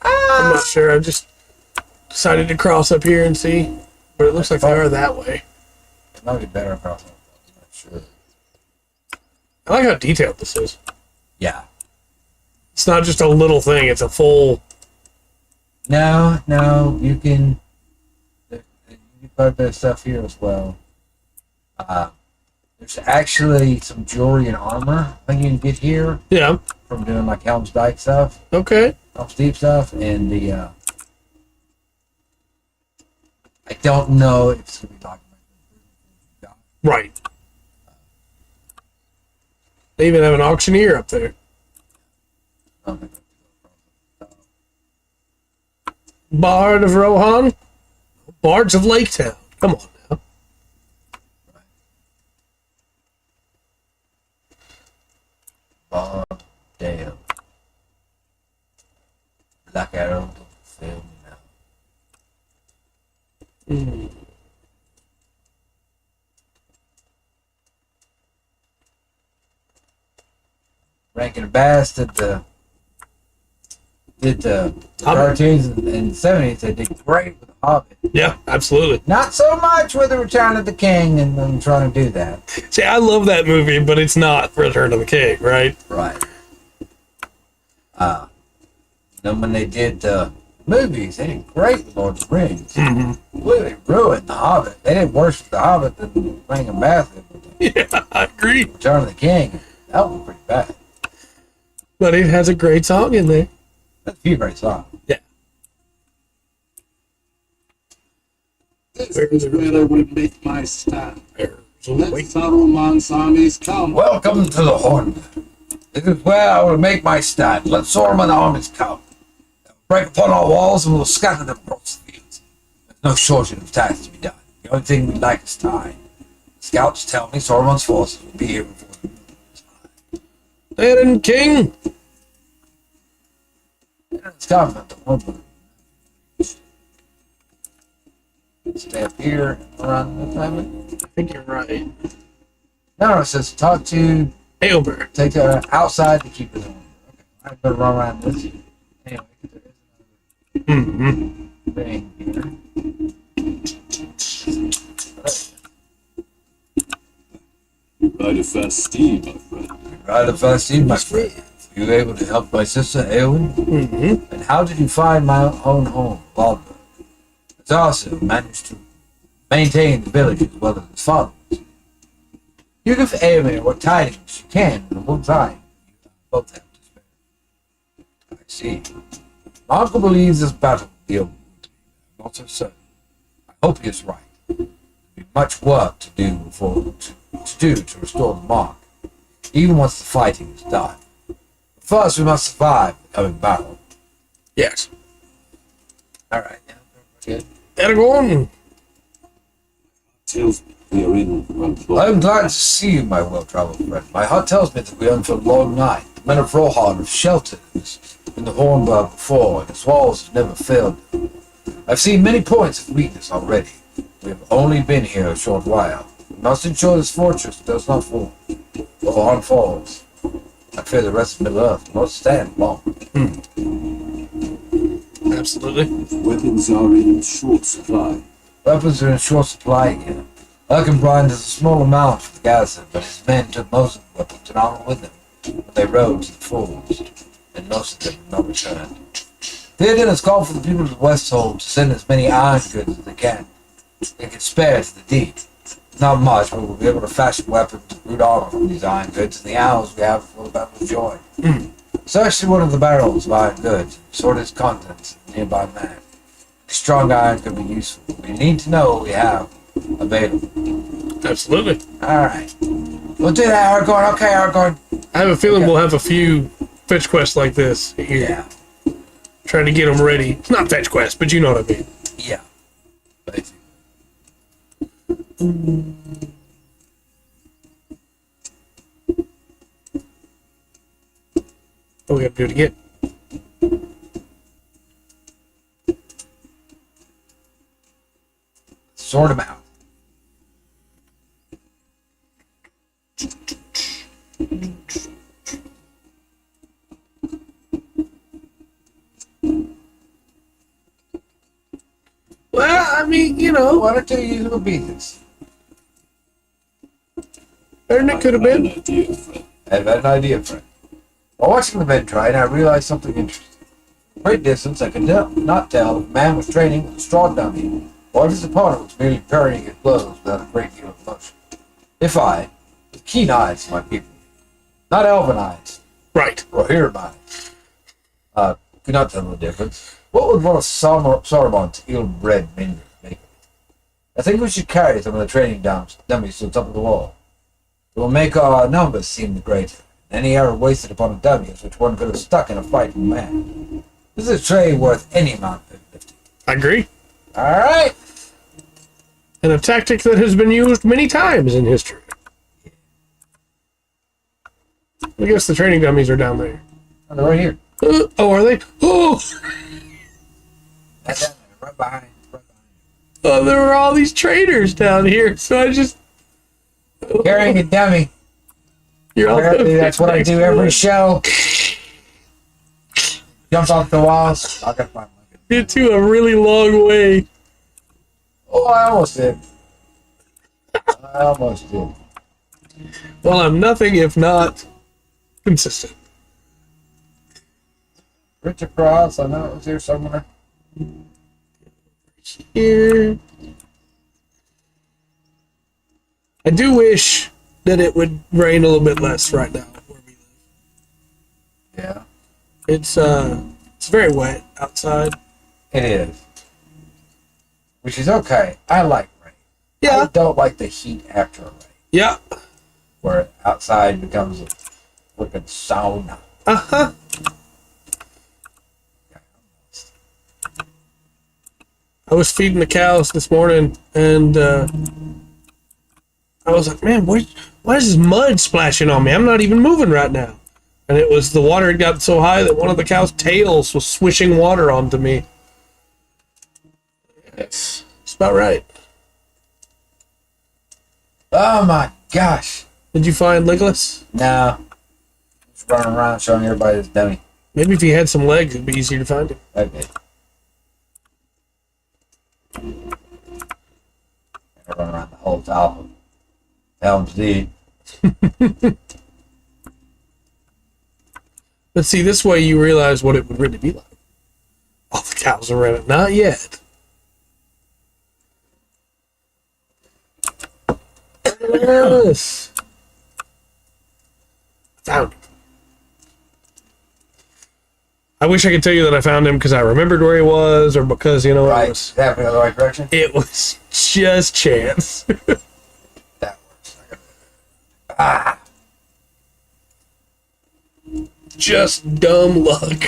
I'm not sure. I just decided to cross up here and see, but it looks like they are that way. It might be better across the way. I'm not sure. I like how detailed this is. Yeah. It's not just a little thing; it's a full. No, you can. There's quite a bit of stuff here as well. There's actually some jewelry and armor I think you can get here Yeah. from doing like Helm's Dyke stuff, Okay. Helm's Deep stuff, and the. I don't know if it's gonna be talking about. Right. They even have an auctioneer up there. Bard of Rohan, Bards of Lake Town. Come on now. Bob Dale. Black Arrow don't fail me now. Rankin and Bass did the cartoons in the 70s. They did great with the Hobbit. Yeah, absolutely. Not so much with the Return of the King and them trying to do that. See, I love that movie, but it's not Return of the King, right? Right. Then when they did the movies, they did great with Lord of the Rings. Completely ruined the Hobbit. They did worse with the Hobbit than Rankin and Bass did with Yeah, I agree. Return of the King. That was pretty bad. But it has a great song in there. That's a few great songs. Yeah. This is where I will make my stand. Let Wait. Saruman's armies come. Welcome to the Horn. This is where I will make my stand. Let Saruman armies come. Break upon our walls and we'll scatter them across the fields. There's no shortage of tasks to be done. The only thing we lack is time. Scouts tell me Saruman's forces will be here before the moon is high. Aaron King. It's government that won't believe. Stay up here around the time. I think you're right. No, it says talk to Aylmer. take her outside to keep it on. Okay, I'm gonna run around this. Anyway, there is another thing here. Ride a fast steed, my friend. Right if I see my friend. You were able to help my sister Eowyn? And how did you find my own home, Waldburg? It's also managed to maintain the village as well as its followers. You give Eowyn what tidings you can in a little time. You both have to spare. I see. My uncle believes this battle will be over. I'm not so certain. I hope he is right. There'll be much work to do to restore the mark, even once the fighting is done. First, we must survive the coming battle. Yes. All right. Yeah, good. Aragorn. Tells me we are in one I'm glad to see you, my well-traveled friend. My heart tells me that we are in for a long night. The men of Rohan have sheltered us in the Hornburg before, and its walls have never failed them. I've seen many points of weakness already. We have only been here a short while. We must ensure this fortress does not fall. Rohan falls. I fear the rest of Middle-earth will not stand long. Absolutely. Weapons are in short supply. Weapons are in short supply here. Erkenbrand has a small amount for the garrison, but his men took most of the weapons and armor with them when they rode to the forge, and most of them have not returned. Theoden has called for the people of the Westhold to send as many iron goods as they can spare to the deed. Not much, but we'll be able to fashion weapons and root armor from these iron goods in the hours we have before the battle of joy. Search through one of the barrels of iron goods and sort its contents in a nearby man. Strong iron could be useful. We need to know what we have available. Absolutely. Alright. We'll do that, Aragorn. Okay, Aragorn. I have a feeling we'll have a few fetch quests like this here. Yeah. Trying to get them ready. It's not fetch quests, but you know what I mean. Yeah. Basically. Oh, we have to do it again. Sort them out. I mean, you know, 1 or 2 years will be this. and it could have been. I've had an idea, friend. While watching the men train, I realized something interesting. From a great distance, I could not tell if a man was training with a straw dummy, or if his opponent was merely parrying his blows without a great deal of motion. If I, with keen eyes, my people, not elven eyes, Right. or Rohirrim eyes, could not tell the difference, what would one of Saruman's ill-bred minions make of it? I think we should carry some of the training dummies to the top of the wall. It will make our numbers seem greater. Any error wasted upon a dummy is which one could have stuck in a fight with a man. This is a trade worth any amount of lifting. I agree. All right. And a tactic that has been used many times in history. I guess the training dummies are down there. Oh, they're right here. Oh, are they? Oh! Right down there, right behind. Oh, there were all these trainers down here, so I just... Carrying a dummy. You're all Apparently, that's what I do every show. Jumps off the walls. I got my Into a really long way. Oh, I almost did. I almost did. Well, I'm nothing if not consistent. Richard Cross, I know it was here somewhere. Here. I do wish that it would rain a little bit less right now where we live. Yeah. It's very wet outside. It is. Which is okay. I like rain. Yeah. I don't like the heat after a rain. Yeah. Where outside becomes a freaking sauna. Uh-huh. I was feeding the cows this morning, and I was like, man, why is this mud splashing on me? I'm not even moving right now. And it was the water had gotten so high that one of the cow's tails was swishing water onto me. It's about right. Oh my gosh. Did you find Legolas? No. Just running around showing everybody this dummy. Maybe if he had some legs, it'd be easier to find him. Okay. I run around the whole top of Helm's Deep. But see, this way you realize what it would really be like. All the cows are in it. Not yet. Yes. Found him. I wish I could tell you that I found him because I remembered where he was, or because, you know, Right. Happening in the right direction? it was just chance. That works. Ah! Just dumb luck.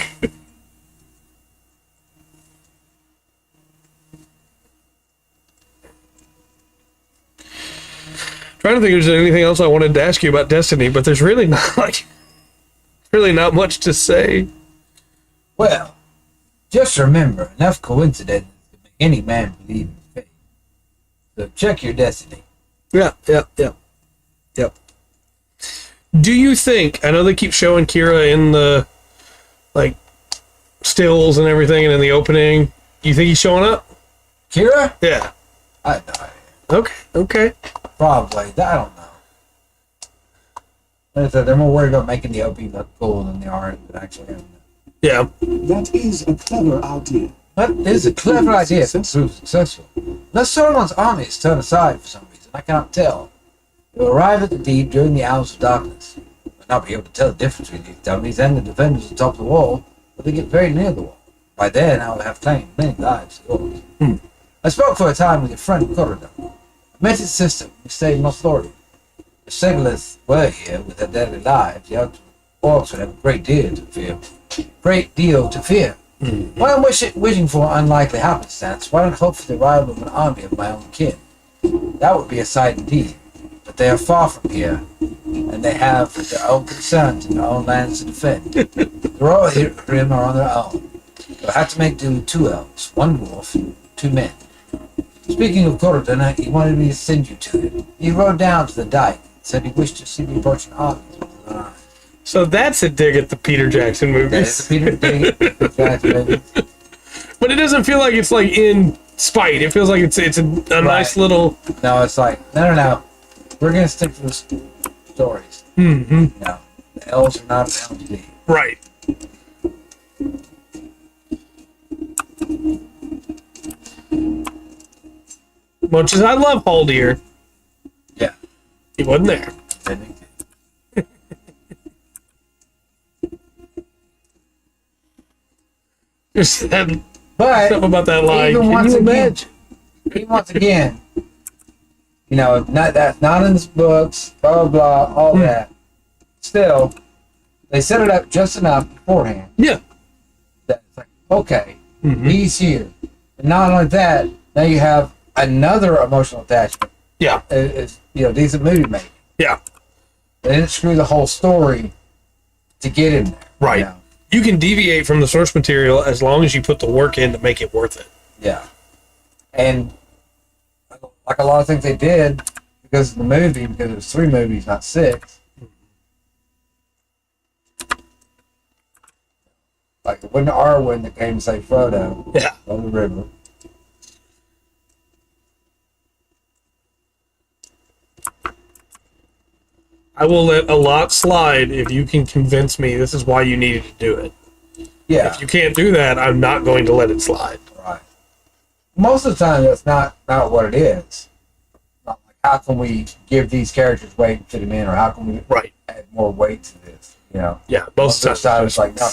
Trying to think if there's anything else I wanted to ask you about Destiny, but there's really not much to say. Well, just remember, enough coincidence to make any man believe in fate. So check your destiny. Yeah. Do you think, I know they keep showing Kira in the, like, stills and everything and in the opening. You think he's showing up? Kira? Yeah. I have no idea. Okay. Probably. I don't know. Like I said, they're more worried about making the OP look cool than they are actually having it. Yeah. That is a clever idea. That is a clever idea if it proves successful. Unless Sauron's army is turned aside for some reason, I cannot tell. They will arrive at the deep during the hours of darkness. But not be able to tell the difference between these dummies and the defenders at the top of the wall, but they get very near the wall. By then, I will have claimed many lives of yours. I spoke for a time with your friend Corridor. I met his sister, who stayed in Lotro. If Segoliths were here with their daily lives, the orcs would have a great deal to fear. Why am I wishing for an unlikely happenstance? Why not hope for the arrival of an army of my own kin? That would be a sight indeed. But they are far from here, and they have their own concerns and their own lands to defend. The Rohirrim are on their own. They'll have to make do with 2 elves, 1 dwarf, 2 men. Speaking of Corridor, he wanted me to send you to him. He rode down to the dike and said he wished to see the approaching armies with his own eyes. So that's a dig at the Peter Jackson That movies. is Peter Jackson. But it doesn't feel like it's like in spite. It feels like it's a nice little. No, it's like no. We're gonna stick to the stories. Mm-hmm. No, the elves are not an LG. Right. Much as I love Haldir, Yeah. he wasn't there. Just that But something about that line. even Can once you again, imagine? once again, that's not in the books, blah, blah, blah, all that. Still, they set it up just enough beforehand Yeah. that it's like, okay, he's here. And not only that, now you have another emotional attachment. Yeah. It's, decent movie making. Yeah. They didn't screw the whole story to get in there. Right. You can deviate from the source material as long as you put the work in to make it worth it. Yeah. And like a lot of things they did because of the movie, because it was 3 movies, not 6. Like it wasn't Arwen that came to save Frodo Yeah. on the river. I will let a lot slide if you can convince me this is why you needed to do it. Yeah. If you can't do that, I'm not going to let it slide. Right. Most of the time, that's not what it is. Not like, how can we give these characters weight and fit them in, or how can we add more weight to this? Yeah, most of the time it's like, no,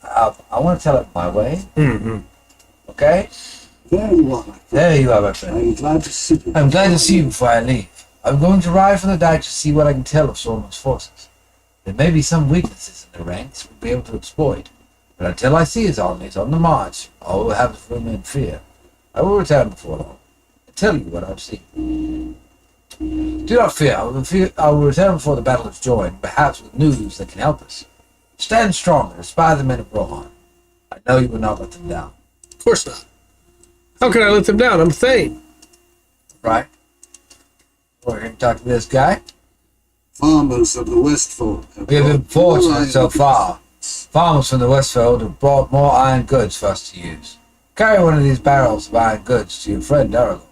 I want to tell it my way. Mm-hmm. Okay? There you are, my friend. There you are, my friend. I'm glad to see you. I'm glad to see you before I leave. I'm going to ride from the dike to see what I can tell of Sauron's forces. There may be some weaknesses in the ranks we'll be able to exploit, but until I see his armies on the march, all we'll have is room and fear. I will return before long and tell you what I've seen. Do not fear. I will return before the battle is joined, perhaps with news that can help us. Stand strong and spy the men of Rohan. I know you will not let them down. Of course not. How can I let them down? I'm Thane. Right? We're here to talk to this guy. Farmers of the Westfold. We have been fortunate so far. Farmers from the Westfield have brought more iron goods for us to use. Carry one of these barrels of iron goods to your friend Aragorn.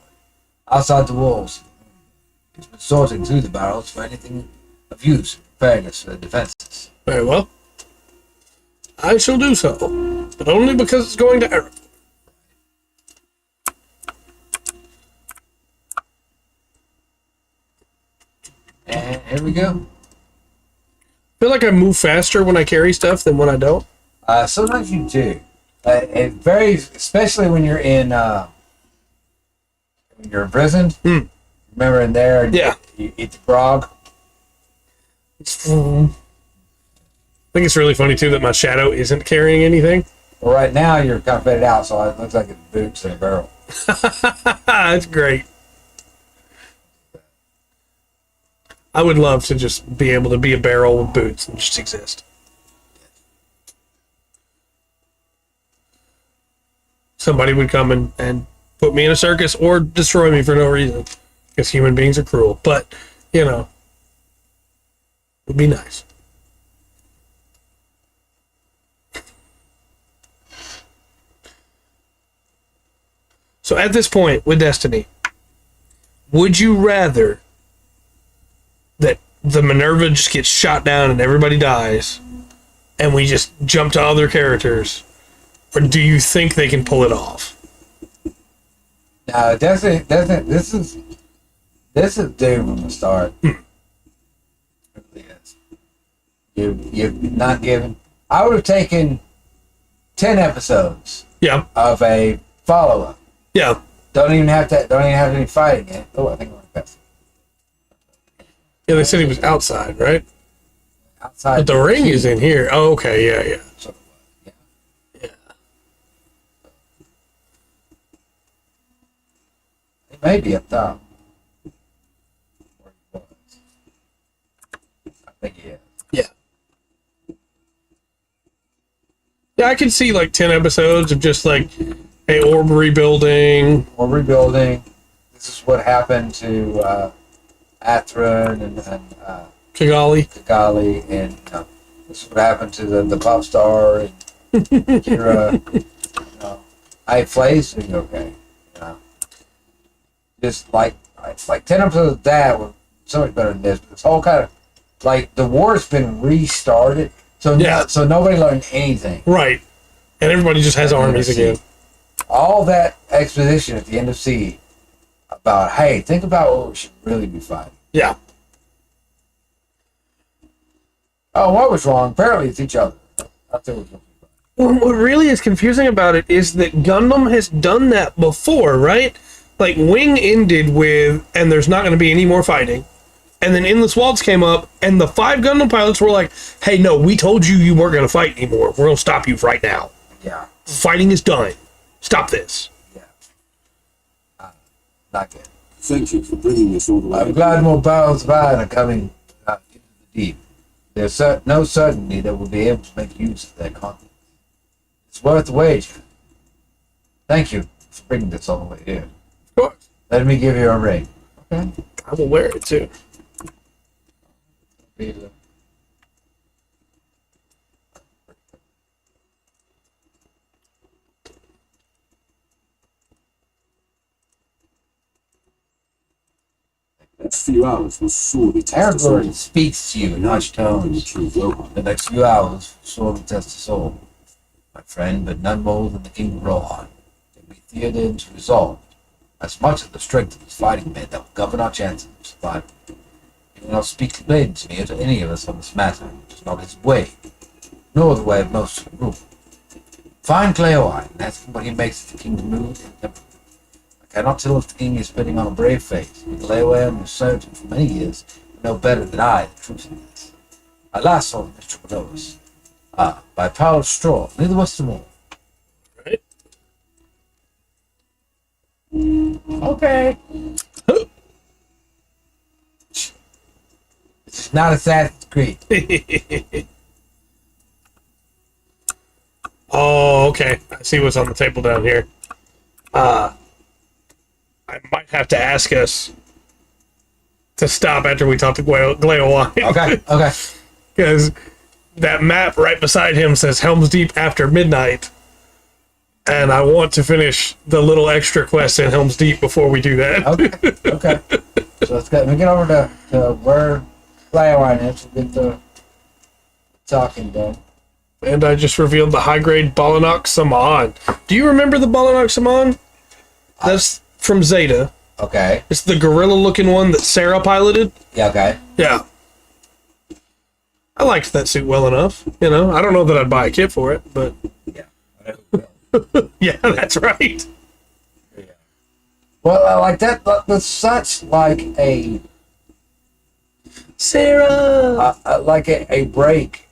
Outside the walls, he's been sorting through the barrels for anything of use and preparing us for the defenses. Very well. I shall do so, but only because it's going to Aragorn. And here we go. I feel like I move faster when I carry stuff than when I don't. Sometimes you do. It varies, especially when you're in prison. Remember in there, you eat the grog. I think it's really funny too that my shadow isn't carrying anything. Well, right now you're kind of faded out, so it looks like it's boots in a barrel. That's great. I would love to just be able to be a barrel with boots and just exist. Somebody would come and put me in a circus or destroy me for no reason. Because human beings are cruel. But, it would be nice. So at this point with Destiny, would you rather that the Minerva just gets shot down and everybody dies and we just jump to other characters, or do you think they can pull it off? No, this is doomed from the start. It really is. You've not given. I would have taken 10 episodes. Yeah. Of a follow-up. Yeah. Don't even have any fighting in it. Oh, I think we're past. Yeah, they said he was outside, right? Outside. But the ring is in here. Oh, okay. Yeah. Yeah. It may be up top. I think he is. Yeah. Yeah, I can see like 10 episodes of just like a orb rebuilding. Or rebuilding. This is what happened to Athrun and Kigali. and this is what happened to the pop star and Kira. I plays doing okay. just like 10 episodes of that were so much better than this. But it's all kind of like the war's been restarted, so so nobody learned anything. Right, and everybody just has armies again. All that exposition at the end of Siege about, hey, think about what we should really be fighting. Yeah. Oh, what was wrong? Apparently, it's each other. That's what was wrong. Well, what really is confusing about it is that Gundam has done that before, right? Like, Wing ended with, and there's not going to be any more fighting. And then Endless Waltz came up, and the 5 Gundam pilots were like, hey, no, we told you you weren't going to fight anymore. We're going to stop you right now. Yeah. Fighting is done. Stop this. Yeah. Not good. Thank you for bringing us all the way. I'm glad more battles of iron are coming into the deep. There's no certainty that we'll be able to make use of their content. It's worth the wager. Thank you for bringing this all the way here. Of course. Let me give you a ring. Okay. I will wear it, too. Next few hours will surely test us all. Aragorn speaks to you in hushed tones. The next few hours will surely test us all, my friend, but none more than the King of Rohan. Can be Theoden's resolved. As much of the strength of his fighting men that will govern our chances of survival. He will not speak plain to me or to any of us on this matter, which is not his way, nor the way of most who rule. Find Cleoine and ask him what he makes of the king's mood and temperament. I cannot tell if the king is putting on a brave face, but Cleoine was certain for many years to know better than I the truth of this. I last saw the mystery below us. By power of straw, neither was to more. Right? Okay. This is not Assassin's Creed. Oh, okay. I see what's on the table down here. I might have to ask us to stop after we talk to Gleoline. Okay. Because that map right beside him says Helm's Deep after midnight. And I want to finish the little extra quest in Helm's Deep before we do that. Okay. So let me get over to where Cleoine is. We'll get the talking done. And I just revealed the high-grade Balanox Saman. Do you remember the Balanox Saman? That's from Zeta. Okay. It's the gorilla-looking one that Sarah piloted. Yeah, okay. Yeah. I liked that suit well enough. You know, I don't know that I'd buy a kit for it, but... Yeah. I know. Yeah, that's right. Yeah. Well, I like that. That's such like a... Sarah! like a break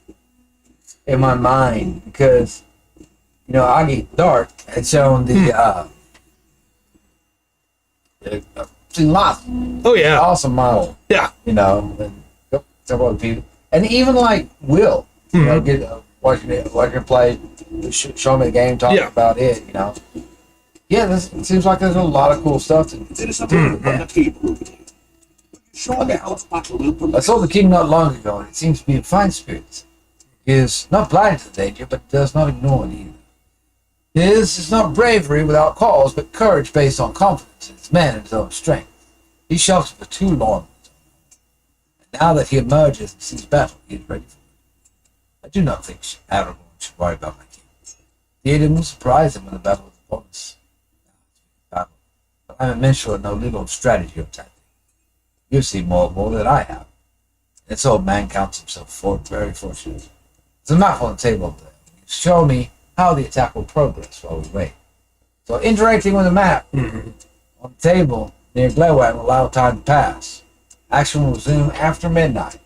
in my mind because, you know, Aggie Dark had shown the seen lots Oh, yeah. awesome model, Yeah. you know, and several other people, and even like Will, you know, get watching her play, show me the game, talking about it, you know. Yeah, it seems like there's a lot of cool stuff to do. There is something about the people over there. Show me how it's possible. I saw the king not long ago, and it seems to be in fine spirits. He is not blind to the danger, but does not ignore it either. His is not bravery without cause, but courage based on confidence in his men and his own strength. He sheltered for too long. And now that he emerges and sees battle, he is ready for it. I do not think Aragorn should worry about my king. Theoden will surprise him in the battle of the Bonus. But I am a mentor and know little of strategy or tactics. You've seen more than I have. This old man counts himself very fortunate. There's a map on the table over there. You show me how the attack will progress while we wait. So interacting with the map on the table near Glowwag will allow time to pass. Action will resume after midnight.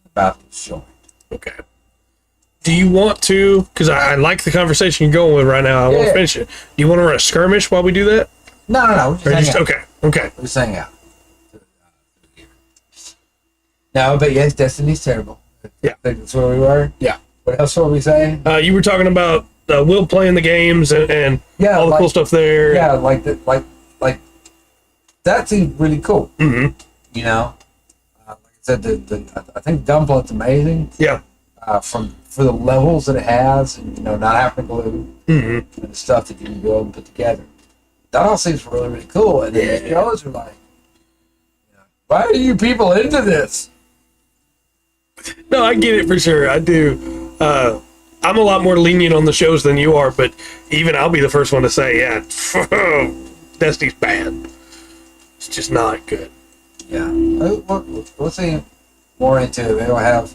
The battle is joined. Okay. Do you want to, because I like the conversation you're going with right now, I want to finish it. Do you want to run a skirmish while we do that? No. We're just hanging out. Okay. We're just hanging out. No, but yes, Destiny's terrible. Yeah. I think that's where we were. Yeah. What else were we saying? You were talking about Will playing the games and Yeah, all the cool stuff there. Yeah, like that seemed really cool. Mm-hmm. You know, like I said, I think Dumplet's amazing. Yeah. For the levels that it has, and you know, not having to glue and the stuff that you can build and put together. that all seems really, really cool. And then the shows are like, why are you people into this? No, I get it for sure. I do. I'm a lot more lenient on the shows than you are, but even I'll be the first one to say, yeah, Destiny's bad. It's just not good. Yeah. We'll see more into it. Maybe we'll have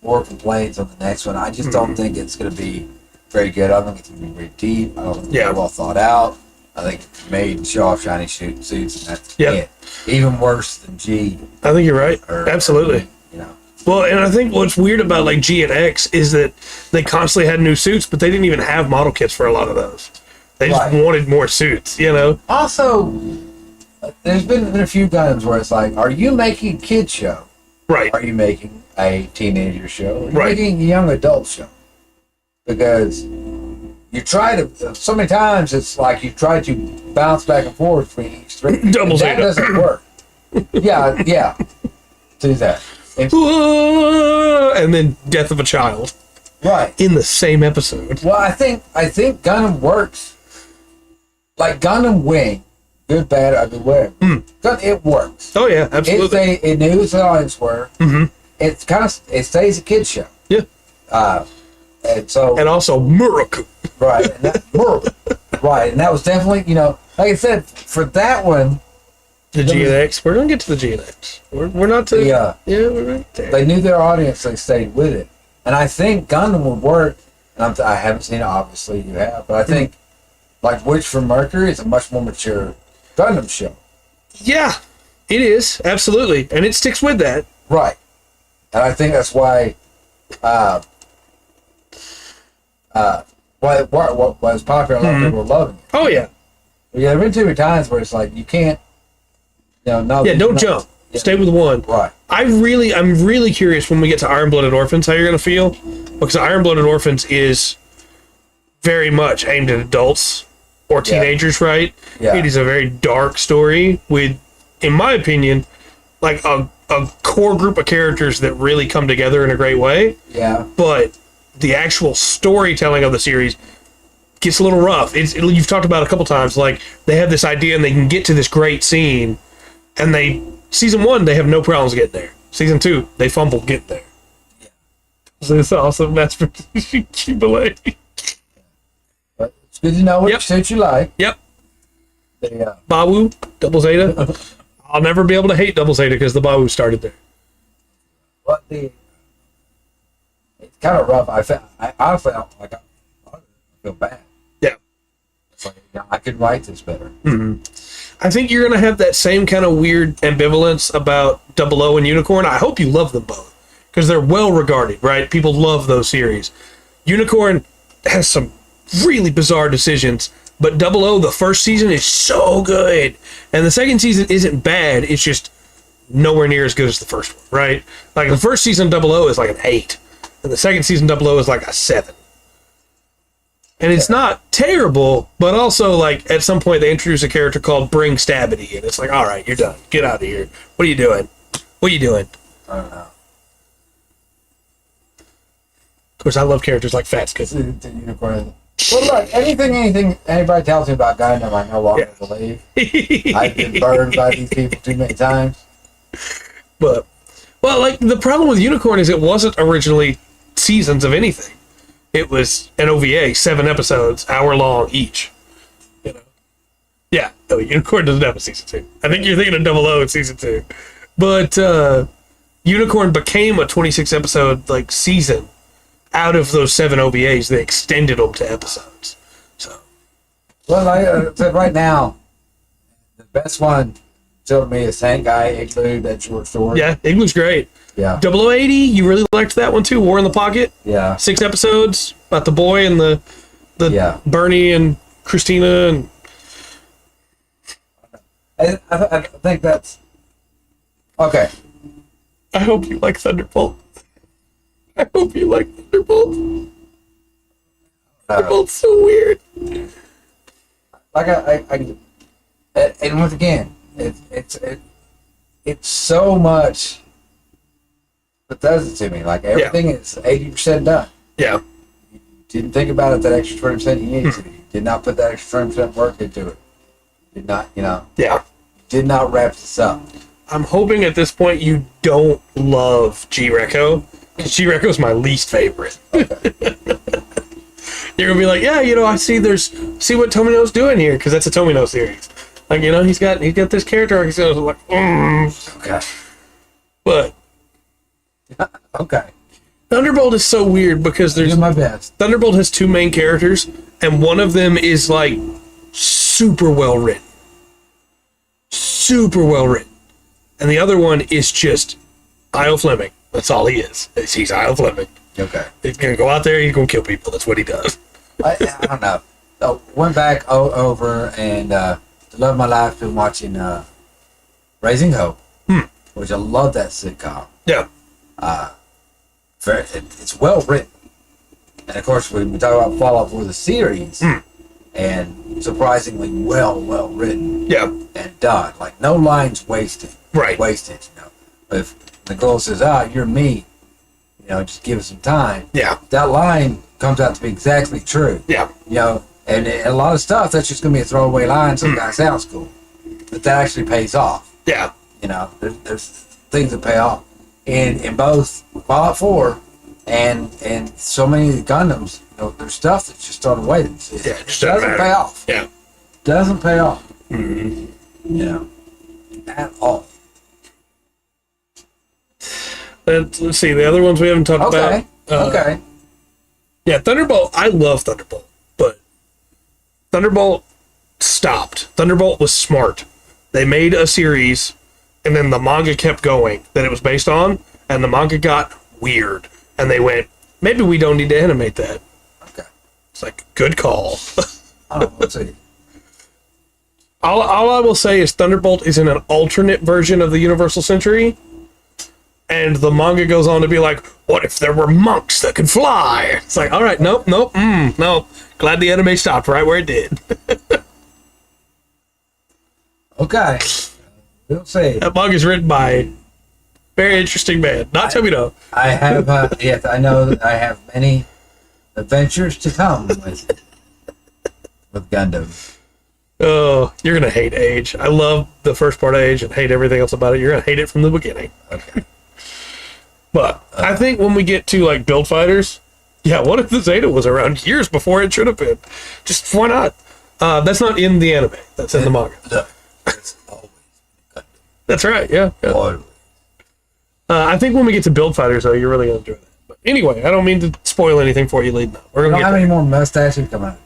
more complaints on the next one. I just don't think it's going to be very good. I don't think it's going to be very deep. I don't think it's very well thought out. I think it's made to show off shiny suits, and that's it. Even worse than G. I think you're right. Absolutely. You know. Well, and I think what's weird about like G and X is that they constantly had new suits, but they didn't even have model kits for a lot of those. They just wanted more suits, you know? Also, there's been a few times where it's like, are you making a kid show? Right. Are you making a teenager show? Are you Right. making a young adult show? Because you try to, so many times it's like you try to bounce back and forth between each three. Double that Zeta. doesn't work. Yeah. Do that. And then Death of a Child Right. in the same episode. Well, I think Gundam works. Like Gundam Wing, good, bad, ugly, whatever. It works. Oh yeah, absolutely. It knew its audience were. It's kind of, it stays a kid show. Yeah. And so, And also Muraku. right, and and that was definitely, you know, like I said, for that one, The G and X. We're gonna get to the G and X. We're not to. Yeah, we're right there. they knew their audience, they stayed with it, and I think Gundam would work. And I haven't seen it, obviously, you have, but I think like Witch from Mercury is a much more mature Gundam show. Yeah, it is absolutely, and it sticks with that. Right. And I think that's why why it's popular. A lot of people are loving it. Oh yeah. Yeah, there have been too many times where it's like you can't, you know, no. Yeah, don't jump. Yeah. Stay with one. Right. I'm really curious when we get to Iron Blooded Orphans how you're gonna feel, because Iron Blooded Orphans is very much aimed at adults or teenagers, right? Yeah. It is a very dark story with, in my opinion, like a core group of characters that really come together in a great way. Yeah. But the actual storytelling of the series gets a little rough. You've talked about it a couple times, like they have this idea and they can get to this great scene, and season 1 they have no problems getting there. Season 2 they fumble getting there. Yeah. So it's awesome. That's for Jubilee. But it's good to know what suit you like. Yep. The, Bawu, Double Zeta. I'll never be able to hate Double Zeta because the Bawu started there. but it's kind of rough. I honestly felt like I feel bad. Yeah. It's like, you know, I could write this better. I think you're going to have that same kind of weird ambivalence about Double O and Unicorn. I hope you love them both because they're well regarded, right? People love those series. Unicorn has some really bizarre decisions, but Double O, the first season is so good, and the second season isn't bad. It's just nowhere near as good as the first one, right? Like the first season Double O is like an 8, and the second season Double O is like a 7. And it's not terrible, but also like at some point they introduce a character called Bring Stabity, and it's like, all right, you're done. Get out of here. What are you doing? What are you doing? I don't know. Of course, I love characters like Fats Kid. The Unicorn. Well, look, anything anybody tells me about Gundam, I no longer believe. I've been burned by these people too many times. But, well, like the problem with Unicorn is it wasn't originally seasons of anything. It was an OVA, 7 episodes, hour long each. You know. Yeah, no, Unicorn doesn't have a season 2. I think you're thinking of Double O in season 2, but Unicorn became a 26 episode like season. Out of those 7 OVAs, they extended them to episodes. So, well, like I said, right now, the best one to me is Tank Guy Igloo, that short story. yeah, Igloo's great. Yeah. 0080, you really liked that one too. War in the Pocket. Yeah. 6 episodes about the boy and the Bernie and Christina and. I think that's okay. I hope you like Thunderbolt. I hope you like Thunderbolt. Thunderbolt's so weird. Like and once again, it's so much that does it to me. Like everything is 80% done. Yeah. Didn't think about it that extra 20% you needed to. You did not put that extra 20% work into it. Did not, Yeah. did not wrap this up. I'm hoping at this point you don't love G-Reco, because G-Reco's my least favorite. You're gonna be like, yeah, I see what Tomino's doing here, because that's a Tomino series. Like, he's got this character arc. He's like, Okay. But Okay. Thunderbolt is so weird because Do my best. Thunderbolt has two main characters, and one of them is like super well written. Super well written. And the other one is just Io Fleming. That's all he is. He's Io Fleming. Okay. He's gonna go out there, he's gonna kill people. That's what he does. I don't know. So went back over and to love my life, been watching Raising Hope, which I love that sitcom. Yeah. It's well written, and of course we talk about Fallout 4 the series, and surprisingly well written. Yeah. And done. Like no lines wasted. Right. Wasted. But if the girl says, you're me, just give it some time. Yeah. That line comes out to be exactly true. Yeah. And a lot of stuff that's just gonna be a throwaway line. Some guy sounds cool, but that actually pays off. Yeah. There's things that pay off in both Fallout 4 and so many of the Gundams. There's stuff that's just thrown away. It just doesn't pay off. Yeah. Doesn't pay off. Mm-hmm. At all. Let's see the other ones we haven't talked Okay. about. Okay. Yeah, Thunderbolt. I love Thunderbolt, but Thunderbolt stopped. Thunderbolt was smart. They made a series, and then the manga kept going that it was based on, and the manga got weird. And they went, maybe we don't need to animate that. Okay. It's like, good call. Let's see. All I will say is Thunderbolt is in an alternate version of the Universal Century, and the manga goes on to be like, what if there were monks that could fly? It's like, all right, nope. Glad the anime stopped right where it did. Okay. We'll see. That manga's written by a very interesting man. Not Tomino. I have, yes, I know that I have many adventures to come with Gundam. Oh, you're gonna hate Age. I love the first part of Age and hate everything else about it. You're gonna hate it from the beginning. Okay. But I think when we get to like Build Fighters, yeah, what if the Zeta was around years before it should have been? Just why not? That's not in the anime. That's in the manga. Look, it's always Gundam. That's right. Yeah. Always. I think when we get to Build Fighters, though, you're really gonna enjoy that. But anyway, I don't mean to spoil anything for you leading up. We're You gonna don't get have there. any more mustaches coming out?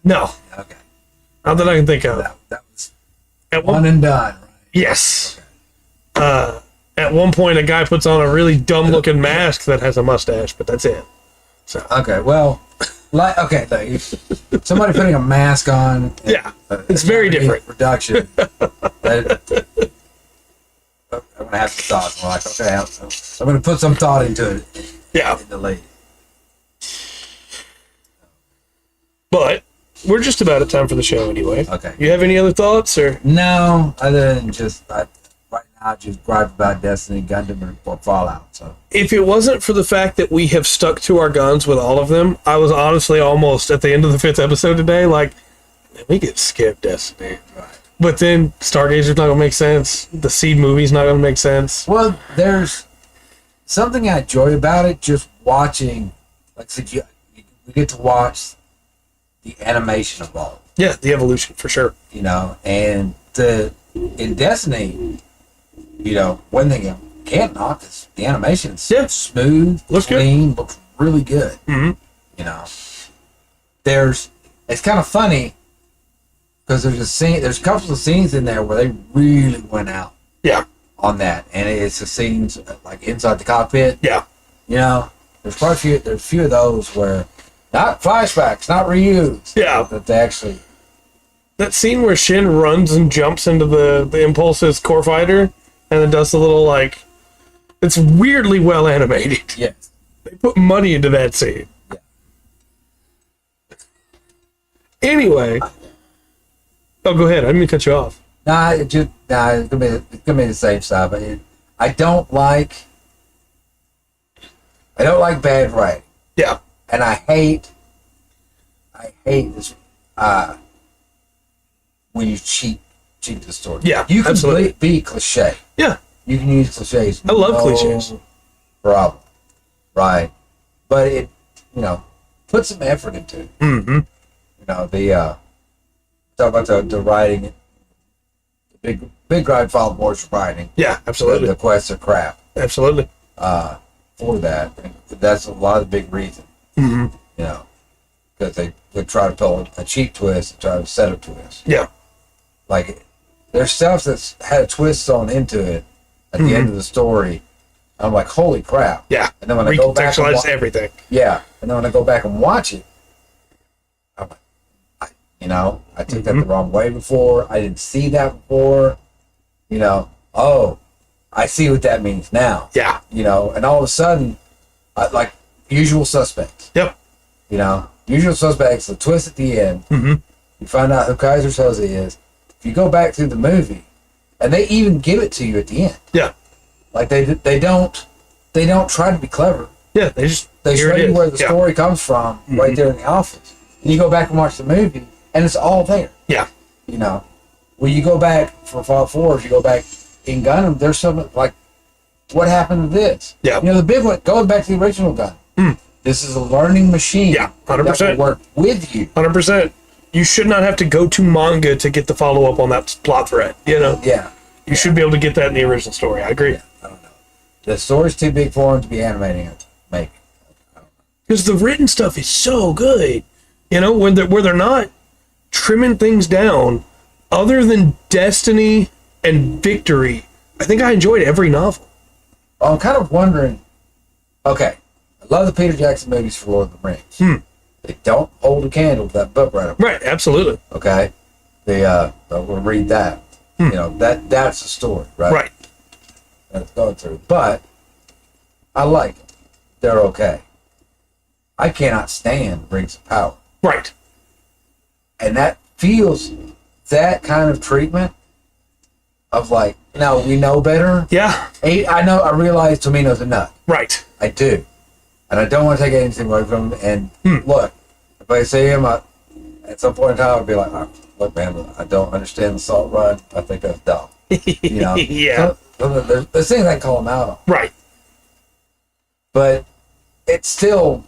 No, Okay. not that I can think of. That was At one one, and done, right? yes. At one point, a guy puts on a really dumb-looking mask that has a mustache, but that's it. So Okay, well, somebody putting a mask on. yeah, it's very different. Production. I'm gonna have some thought. I'm like, okay, I'm gonna put some thought into it. Yeah, In the lady. but we're just about at time for the show anyway. Okay. You have any other thoughts, or No, other than just right now, just gripe about Destiny, Gundam, or Fallout. So if it wasn't for the fact that we have stuck to our guns with all of them, I was honestly almost at the end of the 5th episode today, like, man, we could skip Destiny. right. But then Stargazer's not gonna make sense. The Seed movie's not gonna make sense. Well, there's something I enjoy about it. Just watching, like I said, we get to watch the animation evolve. Yeah, the evolution for sure. And in Destiny, one thing you can't knock is the animation's smooth, Looks good. clean, looks really good. Mm-hmm. It's kind of funny because there's a couple of scenes in there where they really went out Yeah, on that, and it's the scenes like inside the cockpit. yeah, There's quite a few of those where not flashbacks, not reused. Yeah. that they actually. that scene where Shin runs and jumps into the Impulse's core fighter and then does the little like, it's weirdly well animated. Yes. They put money into that scene. Yeah. Anyway, oh, go ahead. I didn't mean to cut you off. It's gonna be the safe side, but I don't like bad writing, Yeah, and I hate this when you cheat cheap the story. Yeah, you can absolutely. be cliche. Yeah, You can use cliches. I love cliches. Problem, right? But it, put some effort into it. Mm-hmm. Talk about the writing. Big grind follow more writing. Yeah, absolutely. The quests are crap. Absolutely. For that, and that's a lot of the big reason. Mm-hmm. Because they try to pull a cheap twist and try to set a twist. Yeah. Like, there's stuff that's had twists on into it at the end of the story. I'm like, holy crap. Yeah. And then when I go back and recontextualize everything. yeah, and then when I go back and watch it, I'm like, I took that the wrong way before. I didn't see that before. Oh, I see what that means now. Yeah. And all of a sudden, like Usual Suspects. Yep. Usual Suspects, the twist at the end. Mm-hmm. You find out who Kaiser Soze is. If you go back through the movie, and they even give it to you at the end. Yeah. Like they don't try to be clever. Yeah. They Show you where the story comes from right there in the office. And you go back and watch the movie, and it's all there. Yeah. When you go back for Fallout 4, if you go back in Gundam, there's something like, what happened to this? Yeah. The big one, going back to the original Gundam. This is a learning machine. Yeah, 100%. That will work with you. 100%. You should not have to go to manga to get the follow-up on that plot thread, Yeah. You should be able to get that in the original story. I agree. Yeah, I don't know. The story's too big for them to be animating it. Because the written stuff is so good. Where they're not trimming things down, other than Destiny and Victory, I think I enjoyed every novel. I'm kind of wondering, okay, I love the Peter Jackson movies for Lord of the Rings. They don't hold a candle to that book right. Right, absolutely. Okay? We'll read that. That's a story, right? Right. That's going through. But I like them. They're okay. I cannot stand Rings of Power. Right. And that feels that kind of treatment of like, no, we know better. Yeah. I realize Tomino's a nut. Right. I do. And I don't want to take anything away from him. And look, if I see him at some point in time, I'd be like, oh, look, man, I don't understand the salt run. I think that's dumb. Yeah. So, there's things I can call him out on. Right. But it's still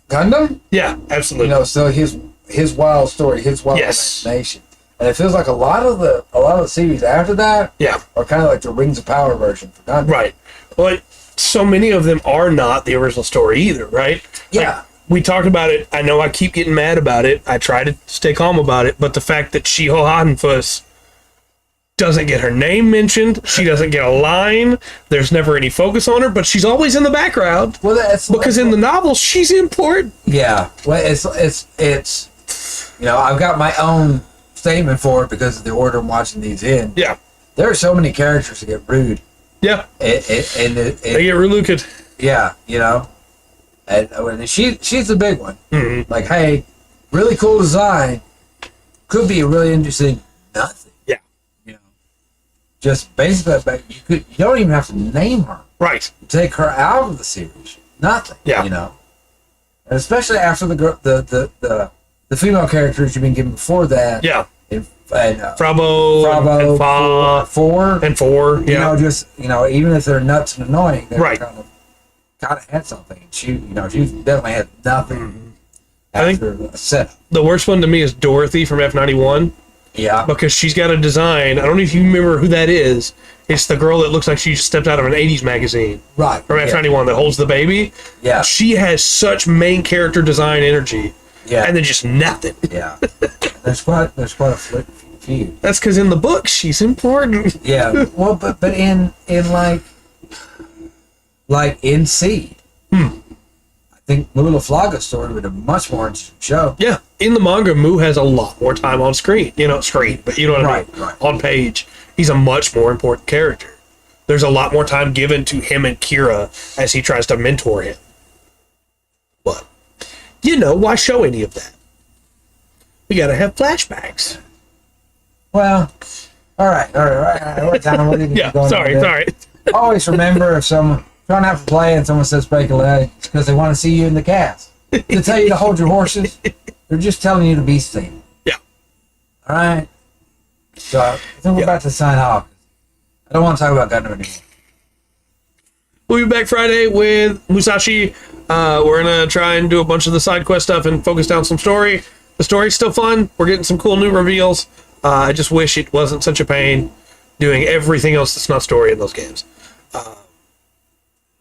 Gundam. Yeah, absolutely. Still his wild story, his wild imagination. And it feels like a lot of the series after that are kind of like the Rings of Power version for Gundam. Right. But so many of them are not the original story either, right? Yeah. Like, we talked about it. I know I keep getting mad about it. I try to stay calm about it. But the fact that Shiho Hadenfuss doesn't get her name mentioned, she doesn't get a line, there's never any focus on her, but she's always in the background. Well, that's because in the novel, she's important. Yeah. Well, it's I've got my own statement for it because of the order I'm watching these in. Yeah. There are so many characters that get rude. Yeah. They get reluced. Yeah, and she's the big one. Mm-hmm. Like, hey, really cool design, could be a really interesting nothing. Yeah. Just basically, you don't even have to name her. Right. Take her out of the series. Nothing. Yeah. And especially after the female characters you've been given before that. Yeah. And Frabo, and Fa, and Four. Yeah. Even if they're nuts and annoying, they're right. kind of had something. And she definitely had nothing. I think a setup. The worst one to me is Dorothy from F91. Yeah. Because she's got a design. I don't know if you remember who that is. It's the girl that looks like she stepped out of an 80s magazine. Right. From F91 that holds the baby. Yeah. She has such main character design energy. Yeah. And then just nothing. Yeah. There's quite a few. That's because in the book she's important. Yeah. Well, but in in C. I think Mula Flaga's story would have a much more interesting show. Yeah. In the manga, Mu has a lot more time on screen. But you know what I mean? Right. On page. He's a much more important character. There's a lot more time given to him and Kira as he tries to mentor him. But, why show any of that? We gotta have flashbacks. Well, all right. What time? What Yeah, sorry. Always remember if someone trying out for play and someone says break a leg, it's because they want to see you in the cast. To tell you to hold your horses, they're just telling you to be seen. Yeah. All right. So I think we're about to sign off. I don't want to talk about Gundam anymore. We'll be back Friday with Musashi. We're gonna try and do a bunch of the side quest stuff and focus down some story. The story's still fun. We're getting some cool new reveals. I just wish it wasn't such a pain doing everything else that's not story in those games.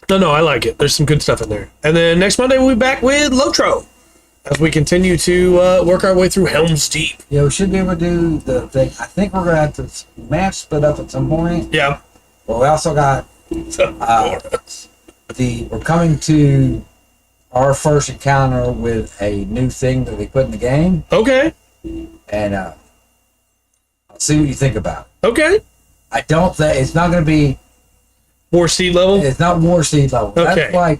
No, I like it. There's some good stuff in there. And then next Monday we'll be back with Lotro as we continue to work our way through Helm's Deep. Yeah, we should be able to do the thing. I think we're gonna have to match split up at some point. Yeah. But we also got we're coming to our first encounter with a new thing that they put in the game, Okay. and I'll see what you think about it. Okay. I don't think it's not going to be. War Seed level. It's not War Seed level. Okay.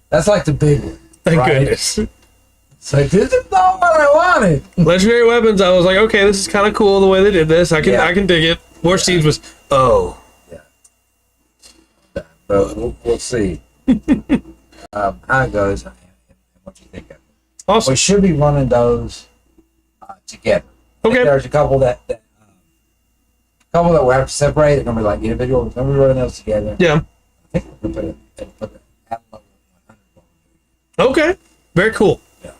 That's like the big one. Thank right? goodness. It's like this is not what I wanted. Legendary weapons. I was like, okay, this is kind of cool the way they did this. I can dig it. War Seeds was But we'll see how it goes and what you think of it. Awesome. We should be running those together. I think Okay. there's a couple that we'll have to separate. They're gonna be like individual. We're gonna be running those together. Yeah. I think we're gonna put it at level 100. Okay. Very cool. Yeah.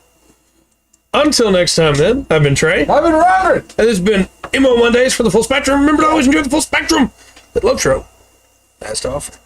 Until next time, then, I've been Trey. I've been Robert. And this has been MMO Mondays for the full spectrum. Remember to always enjoy the full spectrum that Lotro has to offer.